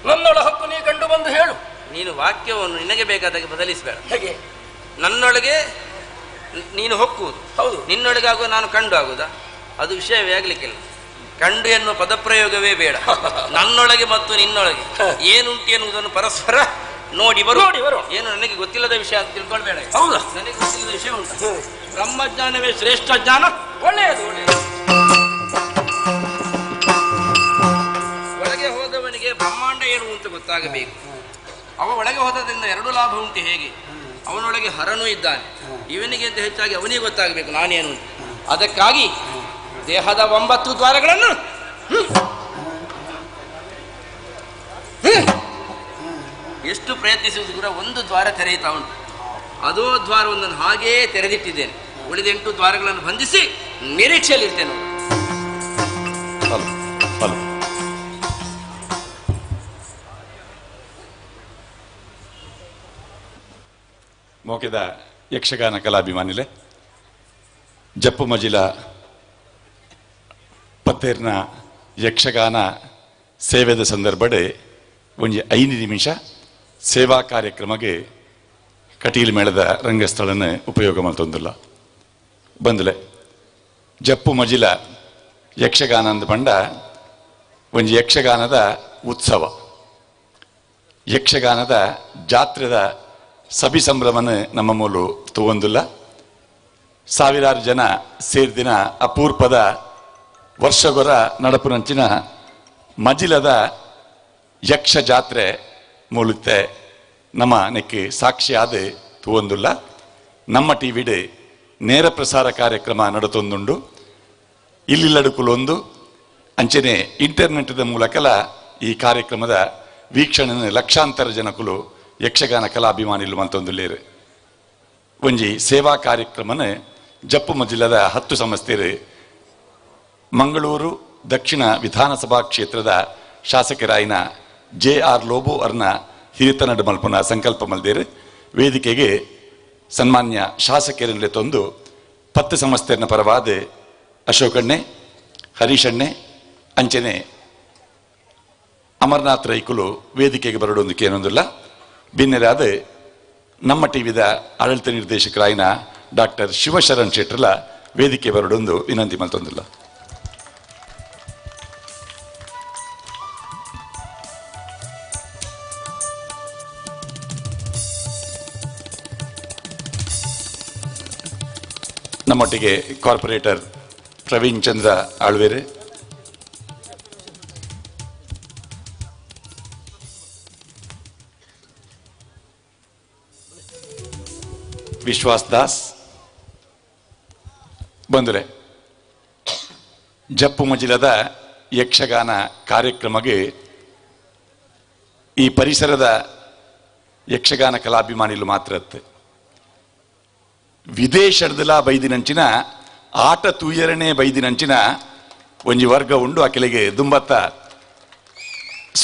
ನನ್ನೊಳ ಹಕ್ಕು ನೀ ಕಂಡು ಬಂದು ಹೇಳು. ನೀನು ವಾಕ್ಯವನ್ನು ನಿನಗೆ ಬೇಕಾದಾಗೆ ಬದಲಿಸಬೇಡ. ಹೇಗೆ? ನನ್ನೊಳಗೆ ನೀನು ಹೊಕ್ಕುವುದು ಹೌದು, ನಿನ್ನೊಳಗೆ ಆಗುವ ನಾನು ಕಂಡು ಆಗುವುದಾ? ಅದು ವಿಷಯವೇ ಆಗ್ಲಿಕ್ಕಿಲ್ಲ. ಕಂಡು ಎನ್ನುವ ಪದಪ್ರಯೋಗವೇ ಬೇಡ. ನನ್ನೊಳಗೆ ಮತ್ತು ನಿನ್ನೊಳಗೆ ಏನುಂಟು ಎನ್ನುವುದನ್ನು ಪರಸ್ಪರ ನೋಡಿ ಬರು. ಏನು ನನಗೆ ಗೊತ್ತಿಲ್ಲದ ವಿಷಯ ಅಂತ ತಿಳ್ಕೊಳ್ಬೇಡ. ಹೌದಾ? ನನಗೆ ಗೊತ್ತಿಲ್ಲದ ವಿಷಯ ಉಂಟು. ಬ್ರಹ್ಮಜ್ಞಾನವೇ ಶ್ರೇಷ್ಠ ಜ್ಞಾನ. ಒಳ್ಳೆಯದು, ಒಳ್ಳೆಯದು. ಒಳಗೆ ಹೋದವನಿಗೆ ಬ್ರಹ್ಮಾಂಡ ಏನು ಅಂತ ಗೊತ್ತಾಗಬೇಕು. ಅವ ಒಳಗೆ ಹೋದದ್ರಿಂದ ಎರಡು ಲಾಭ ಉಂಟು. ಹೇಗೆ? ಅವನೊಳಗೆ ಹರನೂ ಇದ್ದಾನೆ, ಇವನಿಗಿಂತ ಹೆಚ್ಚಾಗಿ ಅವನಿಗೆ ಗೊತ್ತಾಗಬೇಕು ನಾನೇನು ಅಂತ. ಅದಕ್ಕಾಗಿ ದೇಹದ 9 ದ್ವಾರಗಳನ್ನು ಎಷ್ಟು ಪ್ರಯತ್ನಿಸುವುದು ಕೂಡ ಒಂದು ದ್ವಾರ ತೆರೆಯುತ್ತಾ ಉಂಟು. ಅದೋ ದ್ವಾರವೊಂದನ್ನು ಹಾಗೇ ತೆರೆದಿಟ್ಟಿದ್ದೇನೆ. ಉಳಿದ 8 ದ್ವಾರಗಳನ್ನು ಬಂಧಿಸಿ ನಿರೀಕ್ಷೆಯಲ್ಲಿರ್ತೇನೆ. ಮೋಕೆದ ಯಕ್ಷಗಾನ ಕಲಾಭಿಮಾನಿಲೆ ಜಪ್ಪು ಮಜಿಲ ಪತ್ತೇರ್ನ ಯಕ್ಷಗಾನ ಸೇವೆದ ಸಂದರ್ಭಡೆ ಒಂದು 5 ನಿಮಿಷ ಸೇವಾ ಕಾರ್ಯಕ್ರಮಕ್ಕೆ ಕಟೀಲ್ ಮೇಳದ ರಂಗಸ್ಥಳನ ಉಪಯೋಗ ಮಾಡ್ತೊಂದಿಲ್ಲ ಬಂದಲೆ ಜಪ್ಪು ಮಜಿಲ ಯಕ್ಷಗಾನ ಅಂದ ಪಂಡ ಒಂದು ಯಕ್ಷಗಾನದ ಉತ್ಸವ. ಯಕ್ಷಗಾನದ ಜಾತ್ರೆದ ಸಭಿ ಸಂಭ್ರಮನ ನಮ್ಮ ಮೂಲು ತಗೊಂದಿಲ್ಲ. ಸಾವಿರಾರು ಜನ ಸೇರಿದಿನ ಅಪೂರ್ವದ ವರ್ಷಗೊರ ನಡಪುನಂಚಿನ ಮಜಿಲದ ಯಕ್ಷ ಜಾತ್ರೆ ಮೂಲುತ್ತೆ ನಮ್ಮ ನೆಕ್ಕೆ ಸಾಕ್ಷಿಯಾದ ತಗೊಂದಿಲ್ಲ. ನಮ್ಮ ಟಿವಿಡ್ ನೇರ ಪ್ರಸಾರ ಕಾರ್ಯಕ್ರಮ ನಡತೊಂದುಂಡು. ಇಲ್ಲಿಲ್ಲಡುಕುಲೊಂದು ಅಂಚನೆ ಇಂಟರ್ನೆಟ್ದ ಮೂಲಕಲ ಈ ಕಾರ್ಯಕ್ರಮದ ವೀಕ್ಷಣೆ ಲಕ್ಷಾಂತರ ಜನಕುಲು ಯಕ್ಷಗಾನ ಕಲಾಭಿಮಾನಿಲು ಮಂತೊಂದುಲ್ಲೇರು. ಒಂಜಿ ಸೇವಾ ಕಾರ್ಯಕ್ರಮನ ಜಪ್ಪು ಮಜಿಲದ 10 ಸಂಸ್ಥೆರು ಮಂಗಳೂರು ದಕ್ಷಿಣ ವಿಧಾನಸಭಾ ಕ್ಷೇತ್ರದ ಶಾಸಕರಾಯಿನ JR ಲೋಬೋ ಅರ್ನ ಹಿರಿತನಡು ಮಲ್ಪುನ ಸಂಕಲ್ಪ ಮಲ್ದೇರು. ವೇದಿಕೆಗೆ ಸನ್ಮಾನ್ಯ ಶಾಸಕರನ್ಲೆ ತಂದು 10 ಸಂಸ್ಥೆಯ ಪರವಾದ ಅಶೋಕಣ್ಣೆ, ಹರೀಶಣ್ಣೆ, ಅಂಚನೆ ಅಮರನಾಥ್ ರೈಕುಲು ವೇದಿಕೆಗೆ ಬರಡೊಂದು ಕೇನೊಂದಿಲ್ಲ. ಭಿನ್ನರಾದ ನಮ್ಮ ಟಿವಿದ ಆಡಳಿತ ನಿರ್ದೇಶಕರಾಯಿನ ಡಾಕ್ಟರ್ ಶಿವಶರಣ್ ಶೆಟ್ರಲ ವೇದಿಕೆ ಬರಡೊಂದು ವಿನಂತಿ ಮಲ್ತೊಂದಿಲ್ಲ. ನಮ್ಮೊಟ್ಟಿಗೆ ಕಾರ್ಪೊರೇಟರ್ ಪ್ರವೀಣ್ ಚಂದ್ರ ಆಳ್ವೇರೆ, ವಿಶ್ವಾಸ್ ದಾಸ್ ಬಂದರೆ ಜಪ್ಪು ಮಜಿಲದ ಯಕ್ಷಗಾನ ಕಾರ್ಯಕ್ರಮಕ್ಕೆ ಈ ಪರಿಸರದ ಯಕ್ಷಗಾನ ಕಲಾಭಿಮಾನಿಲು ಮಾತ್ರ ವಿದೇಶದಲ್ಲ ಬೈದಿನಂಚಿನ ಆಟ ತೂಯರನೇ ಬೈದಿನಂಚಿನ ಒಂಜಿ ವರ್ಗ ಉಂಡು ಅಕೆಲೆಗೆ ದುಂಬತ್ತ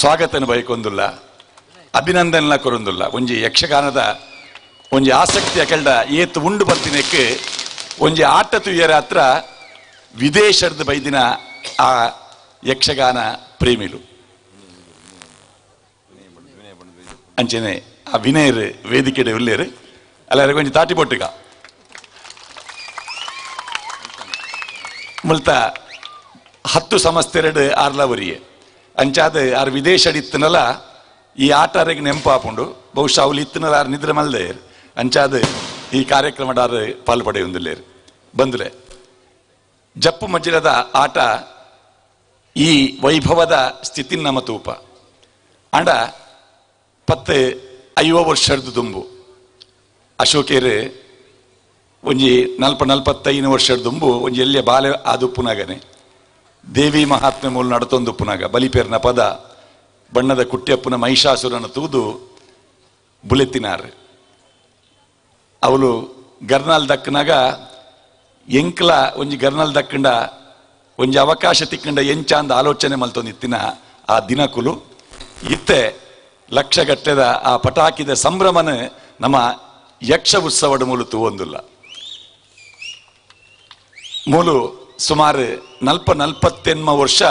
ಸ್ವಾಗತನ ಬಯಕೊಂದುಲ್ಲ, ಅಭಿನಂದನೆ ಕೊರೊಂದುಲ್ಲ. ಒಂಜಿ ಯಕ್ಷಗಾನದ ಒಂಜಿ ಆಸಕ್ತಿ ಅಕಲ್ಡ ಏತು ಉಂಡು ಬರ್ತಿನಕ್ಕೆ ಒಂಜಿ ಆಟ ತುಯ್ಯರ ಹತ್ರ ವಿದೇಶದ ಬೈದಿನ ಆ ಯಕ್ಷಗಾನ ಪ್ರೇಮಿಲು ಅಂಚನೆ ಆ ವಿನಯರು ವೇದಿಕೆಡೆ ಉಳ್ಳೇರು ಅಲ್ಲ ಕೊಂಚ ತಾಟಿ ಪೊಟ್ಟುಗ ಮುಲ್ತ 10 ಸಂಸ್ಥೆರಡು ಆರ್ಲವರಿಯೇ ಅಂಚಾದ ಆರ್ ವಿದೇಶ ಇತ್ತನಲ್ಲ ಈ ಆಟಾರಿಗೆ ನೆಂಪಾಪುಂಡು ಬಹುಶಃ ಅವಳು ಇತ್ತನಲ್ಲ ಆರು ನಿದ್ರೆ ಮಲ್ದೆ ಅಂಚಾದ ಈ ಕಾರ್ಯಕ್ರಮದಾರ ಪಾಲ್ಪಡೆಯೊಂದಿಲ್ಲೇರು ಬಂದುಲೆ. ಜಪ್ಪು ಮಜ್ಜಿಲದ ಆಟ ಈ ವೈಭವದ ಸ್ಥಿತಿ ನಮ್ಮ ತೂಪ ಅಂಡ 50 ವರ್ಷದ ದುಂಬು ಅಶೋಕೇರು ಒಂಜಿ 40-45 ವರ್ಷದ ದುಂಬು ಒಂಜಿ ಎಲ್ಲಿಯ ಬಾಲೆ ಆದುಪ್ಪುನಾಗನೆ ದೇವಿ ಮಹಾತ್ಮೆ ಮೂಲ ನಡತೊಂದುಪ್ಪುನಾಗ ಬಲಿಪೇರ್ನ ಪದ ಬಣ್ಣದ ಕುಟ್ಯಪ್ಪನ ಮಹಿಷಾಸುರನ ತೂದು ಬುಲೆತ್ತಿನಾರು ಅವಳು ಗರ್ನಾಲ್ ದಕ್ಕನಾಗ ಎಂಕ್ಲ ಒಂಜಿ ಗರ್ನಾಲ್ ದಕ್ಕಂಡ ಒಂಜಿ ಅವಕಾಶ ತಿಕ್ಕಂಡ ಎಂಚಾಂದ ಆಲೋಚನೆ ಮಲ್ತೊಂದಿತ್ತಿನ ಆ ದಿನಕುಲು ಇತ್ತೆ ಲಕ್ಷಗಟ್ಟದ ಆ ಪಟಾಕಿದ ಸಂಭ್ರಮನ ನಮ್ಮ ಯಕ್ಷ ಉತ್ಸವದ ಮೂಲು ತೂವೊಂದಿಲ್ಲ. ಮೂಲು ಸುಮಾರು 40-48 ವರ್ಷ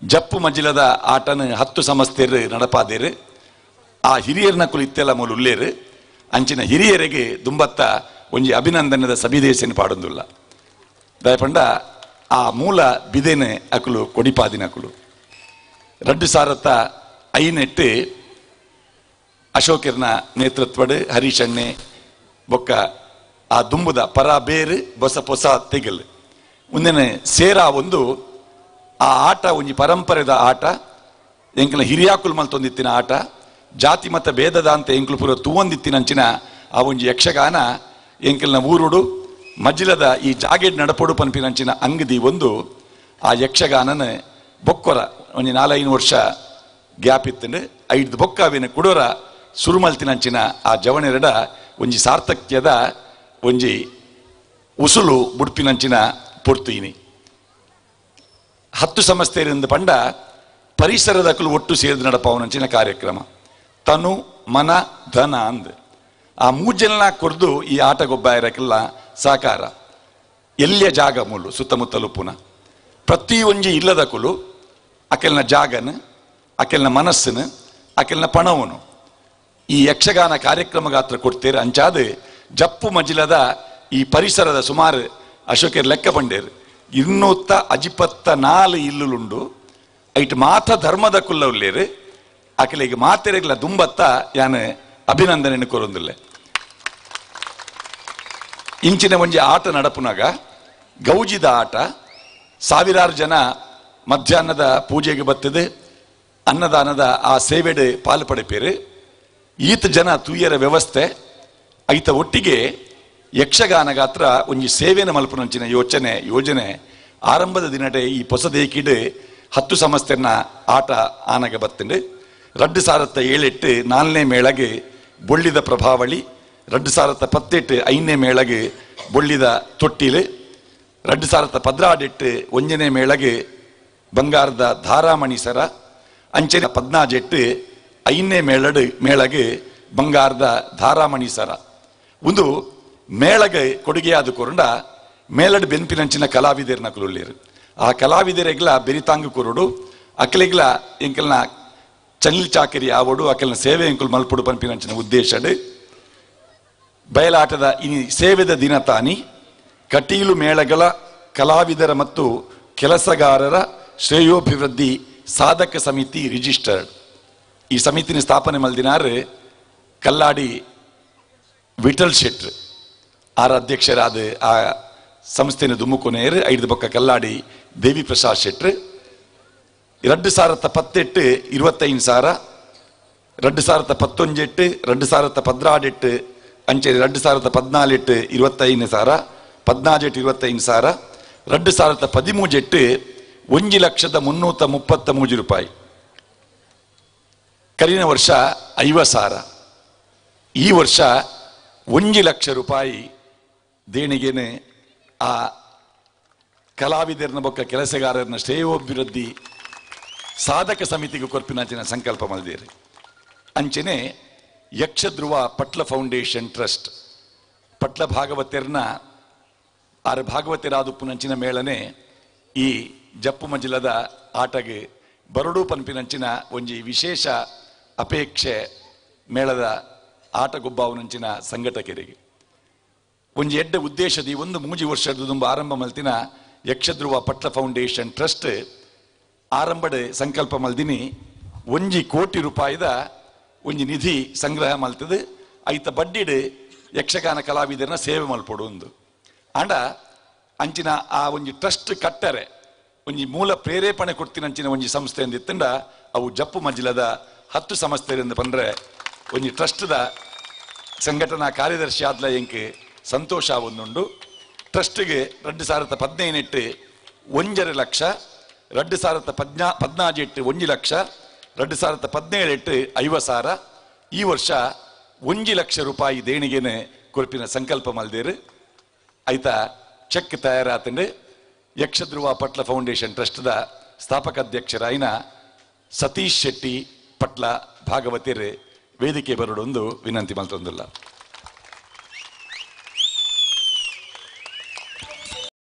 ಜಪ್ಪು ಮಜಿಲದ ಆಟನ 10 ಸಂಸ್ಥೆರು ನಡಪಾದೇರು. ಆ ಹಿರಿಯರ್ನ ಕುಲಿತ್ತೆಲ್ಲ ಮೂಲು ಉಳ್ಳೇರು ಅಂಚಿನ ಹಿರಿಯರಿಗೆ ದುಂಬತ್ತ ಒಂಜಿ ಅಭಿನಂದನದ ಸಭಿದೇಶನ ಪಾಡೊಂದಿಲ್ಲ. ದಯಪಂಡ ಆ ಮೂಲ ಬಿದೇನೆ ಅಕುಲು ಕೊಡಿಪಾದಿನ ಅಕುಲು 2005 ಅಶೋಕರ್ನ ನೇತೃತ್ವಡ್ ಹರೀಶಣ್ಣೆ ಬೊಕ್ಕ ಆ ದುಂಬುದ ಪರ ಬೇರು ಬೊಸ ಪೊಸ ತೆಗಲ್ ಮುಂದೆನೆ ಸೇರ ಒಂದು ಆ ಆಟ ಒಂಜಿ ಪರಂಪರೆದ ಆಟ ಎಂಕಲ ಹಿರಿಯಾಕುಲ್ ಮಲ್ತೊಂದಿತ್ತಿನ ಆಟ ಜಾತಿ ಮತ ಭೇದದ ಅಂತ ಎಂಕಲು ಪುರ ತೂವೊಂದಿತ್ತಿನಂಚಿನ ಆ ಒಂಜಿ ಯಕ್ಷಗಾನ ಎಂಕಲ್ನ ಊರುಡು ಮಜ್ಜಿಲದ ಈ ಜಾಗೇಡ್ ನಡಪೊಡು ಪನ್ಪಿನಂಚಿನ ಅಂಗದಿ ಒಂದು ಆ ಯಕ್ಷಗಾನನ ಬೊಕ್ಕೊರ ಒಂಜಿ 4-5 ವರ್ಷ ಗ್ಯಾಪ್ ಇತ್ತಂಡು 5 ಬೊಕ್ಕಾವಿನ ಕುಡೋರ ಸುರುಮಲ್ತಿನಂಚಿನ ಆ ಜವಣೆರಡ ಒಂಜಿ ಸಾರ್ಥಕ್ಯದ ಒಂಜಿ ಉಸುಲು ಬುಡ್ಪಿನಂಚಿನ ಪೊರ್ತುಯಿನಿ 10 ಸಂಸ್ಥೆಯಿಂದ ಪಂಡ ಪರಿಸರದಕ್ಕಲು ಒಟ್ಟು ಸೇರಿದ ನಡಪಾವನಂಚಿನ ಕಾರ್ಯಕ್ರಮ ತನು ಮನ ಧನ ಅಂದ್ ಆ ಮೂಜಲ್ನ ಕೊರ್ದು ಈ ಆಟ ಗೊಬ್ಬಾಯರಕ್ಕೆಲ್ಲ ಸಾಕಾರ ಎಲ್ಲಿಯ ಜಾಗ ಮೂಲು ಸುತ್ತಮುತ್ತಲು ಪುನಃ ಪ್ರತಿ ಒಂಜಿ ಇಲ್ಲದ ಕುಲು ಅಕೆಲ್ನ ಜಾಗನ ಅಕೆಲ್ನ ಮನಸ್ಸನ್ನು ಅಕೆಲ್ನ ಪಣವನು ಈ ಯಕ್ಷಗಾನ ಕಾರ್ಯಕ್ರಮ ಗಾತ್ರ ಕೊಡ್ತೇರು. ಅಂಚಾದ ಜಪ್ಪು ಮಜಿಲದ ಈ ಪರಿಸರದ ಸುಮಾರು ಅಶೋಕರ್ ಲೆಕ್ಕ ಪಂಡೇರು 224 ಇಲ್ಲುಂಡು ಐಟ್ ಮಾತ ಧರ್ಮದ ಕುಲ್ಲ ಉಳ್ಳೇರು ಆಕಲಿಗೆ ಮಾತೆರೆಗ್ಲ ದುಂಬತ್ತ ಯಾನು ಅಭಿನಂದನೆ ಕೊರೊಂದಿಲ್ಲ. ಇಂಚಿನ ಒಂಜಿ ಆಟ ನಡಪುನಾಗ ಗೌಜಿದ ಆಟ ಸಾವಿರಾರು ಜನ ಮಧ್ಯಾಹ್ನದ ಪೂಜೆಗೆ ಬರ್ತದೆ, ಅನ್ನದಾನದ ಆ ಸೇವೆಡ್ ಪಾಲು ಪಡೆಪೇರು. ಈತ ಜನ ತೂಯರ ವ್ಯವಸ್ಥೆ ಐತ ಒಟ್ಟಿಗೆ ಯಕ್ಷಗಾನ ಗಾತ್ರ ಒಂಜಿ ಸೇವೆನ ಮಲ್ಪುನಂಚಿನ ಯೋಜನೆ ಆರಂಭದ ದಿನಡೆ ಈ ಪೊಸದೇಕಿಡ್ 10 ಸಂಸ್ಥೆನ ಆಟ ಆನಗ ಬತ್ತಂಡು 2007 4ನೇ ಮೇಳಗೆ ಬೊಳ್ಳಿದ ಪ್ರಭಾವಳಿ, 2018 5ನೇ ಮೇಳಗೆ ಬೊಳ್ಳಿದ ತೊಟ್ಟಿಲು, 2018 1ನೇ ಮೇಳಗೆ ಬಂಗಾರದ ಧಾರಾಮಣಿ ಸರ, ಅಂಚೆ 18 5ನೇ ಮೇಳಗೆ ಬಂಗಾರದ ಧಾರಾಮಣಿ ಸರ. ಒಂದು ಮೇಳಗೆ ಕೊಡುಗೆಯಾದ ಕೊರಂಡ ಮೇಲಡ್ ಬೆನ್ಪಿನಂಚಿನ ಕಲಾವಿದರನ್ನ ಕುಲುಳ್ಳೇರು. ಆ ಕಲಾವಿದರೆಗ್ಲ ಬೆರಿತಾಂಗು ಕೊರಡು ಅಕ್ಕಲಿಗ್ಲ ಎಂಕಲ್ನ ಚನ್ನಿಲ್ ಚಾಕರಿ ಆವಡು ಅಕ್ಕಲ್ನ ಸೇವೆ ಎಂಕುಲ್ ಮಲ್ಪುಡು ಪಂಪಿನಂಚಿನ ಉದ್ದೇಶಡ್ ಬಯಲಾಟದ ಇನಿ ಸೇವೆದ ದಿನ ತಾನಿ ಕಟೀಲು ಮೇಳಗಳ ಕಲಾವಿದರ ಮತ್ತು ಕೆಲಸಗಾರರ ಶ್ರೇಯೋಭಿವೃದ್ಧಿ ಸಾಧಕ ಸಮಿತಿ ರಿಜಿಸ್ಟರ್ಡ್. ಈ ಸಮಿತಿನ ಸ್ಥಾಪನೆ ಮಲ್ದಿನಾರು ಕಲ್ಲಾಡಿ ವಿಠಲ್ ಶೆಟ್ರ್ ಆರ ಅಧ್ಯಕ್ಷರಾದ ಆ ಸಂಸ್ಥೆನ ದುಮ್ಮುಕೊನೆಯರು 5 ಪಕ್ಕ ಕಲ್ಲಾಡಿ ದೇವಿ ಪ್ರಸಾದ್ ಶೆಟ್ರ್. 2018 25,000, 2019 2018 ಅಂಚೆ 2014 25,000, 17 25,000, 2013 1,333,000 ರೂಪಾಯಿ. ಕಲಿನ ವರ್ಷ 50,000. ಈ ವರ್ಷ 1,00,000 ರೂಪಾಯಿ ದೇಣಿಗೆನೆ ಆ ಕಲಾವಿದರನ್ನ ಬೊಕ್ಕ ಕೆಲಸಗಾರರನ್ನ ಶ್ರೇಯೋಭಿವೃದ್ಧಿ ಸಾಧಕ ಸಮಿತಿಗೆ ಕೊರ್ಪಿನಾಚಿನ ಸಂಕಲ್ಪ ಮಲ್ದೇರಿ. ಅಂಚೆನೆ ಯಕ್ಷಧ್ರುವ ಪಟ್ಲ ಫೌಂಡೇಶನ್ ಟ್ರಸ್ಟ್ ಪಟ್ಲ ಭಾಗವತರ್ನ ಆರು ಭಾಗವತರಾದುಪ್ಪುನಂಚಿನ ಮೇಳನೆ ಈ ಜಪ್ಪು ಮಂಜಿಲದ ಆಟಗೆ ಬರಡು ಪನ್ಪಿನಂಚಿನ ಒಂಜಿ ವಿಶೇಷ ಅಪೇಕ್ಷೆ ಮೇಳದ ಆಟ ಗೊಬ್ಬಾವನಂಚಿನ ಸಂಘಟಕರಿಗೆ ಒಂಜಿ ಎಡ್ಡ ಉದ್ದೇಶದಿ ಒಂದು 3 ವರ್ಷದ ದುಂಬ ಆರಂಭ ಮಲ್ತಿನ ಯಕ್ಷಧ್ರುವ ಪಟ್ಲ ಫೌಂಡೇಶನ್ ಟ್ರಸ್ಟ್ ಆರಂಭಡೆ ಸಂಕಲ್ಪ ಮಲ್ದಿನಿ 1 ಕೋಟಿ ರೂಪಾಯಿದ ಒಂಜಿ ನಿಧಿ ಸಂಗ್ರಹ ಮಲ್ತದೆ. ಐತ ಬಡ್ಡಿಡ್ ಯಕ್ಷಗಾನ ಕಲಾವಿದರನ್ನ ಸೇವೆ ಮಲ್ಪೊಡು ಒಂದು ಆಂಡ ಅಂಚಿನ ಆ ಒಂಜಿ ಟ್ರಸ್ಟ್ ಕಟ್ಟರೆ ಒಂಜಿ ಮೂಲ ಪ್ರೇರೇಪಣೆ ಕೊಡ್ತಿನಂಚಿನ ಒಂಜಿ ಸಂಸ್ಥೆ ಅಂದಿತ್ತಂಡ ಅವು ಜಪ್ಪು ಮಜ್ಜಿಲದ 10 ಸಂಸ್ಥೆಯಿಂದ ಬಂದ್ರೆ ಒಂಜಿ ಟ್ರಸ್ಟ್ದ ಸಂಘಟನಾ ಕಾರ್ಯದರ್ಶಿ ಆದ್ಲ ಎಂಕ್ ಸಂತೋಷ ಒಂದುಂಡು. ಟ್ರಸ್ಟ್ಗೆ 2018 1.5 ಲಕ್ಷ, 2017 1 ಲಕ್ಷ, 2017 50,000, ಈ ವರ್ಷ 1 ಲಕ್ಷ ರೂಪಾಯಿ ದೇಣಿಗೆನೆ ಕೊರ್ಪಿನ ಸಂಕಲ್ಪ ಮಲ್ದೇರು. ಐತ ಚೆಕ್ ತಯಾರಾತಂಡು ಯಕ್ಷಧ್ರುವ ಪಟ್ಲ ಫೌಂಡೇಶನ್ ಟ್ರಸ್ಟ್ದ ಸ್ಥಾಪಕ ಅಧ್ಯಕ್ಷರಾಯಿನ ಸತೀಶ್ ಶೆಟ್ಟಿ ಪಟ್ಲ ಭಾಗವತಿರ್ ವೇದಿಕೆ ಬರೋಡೊಂದು ವಿನಂತಿ ಮಲ್ತೊಂದುಲ್ಲ.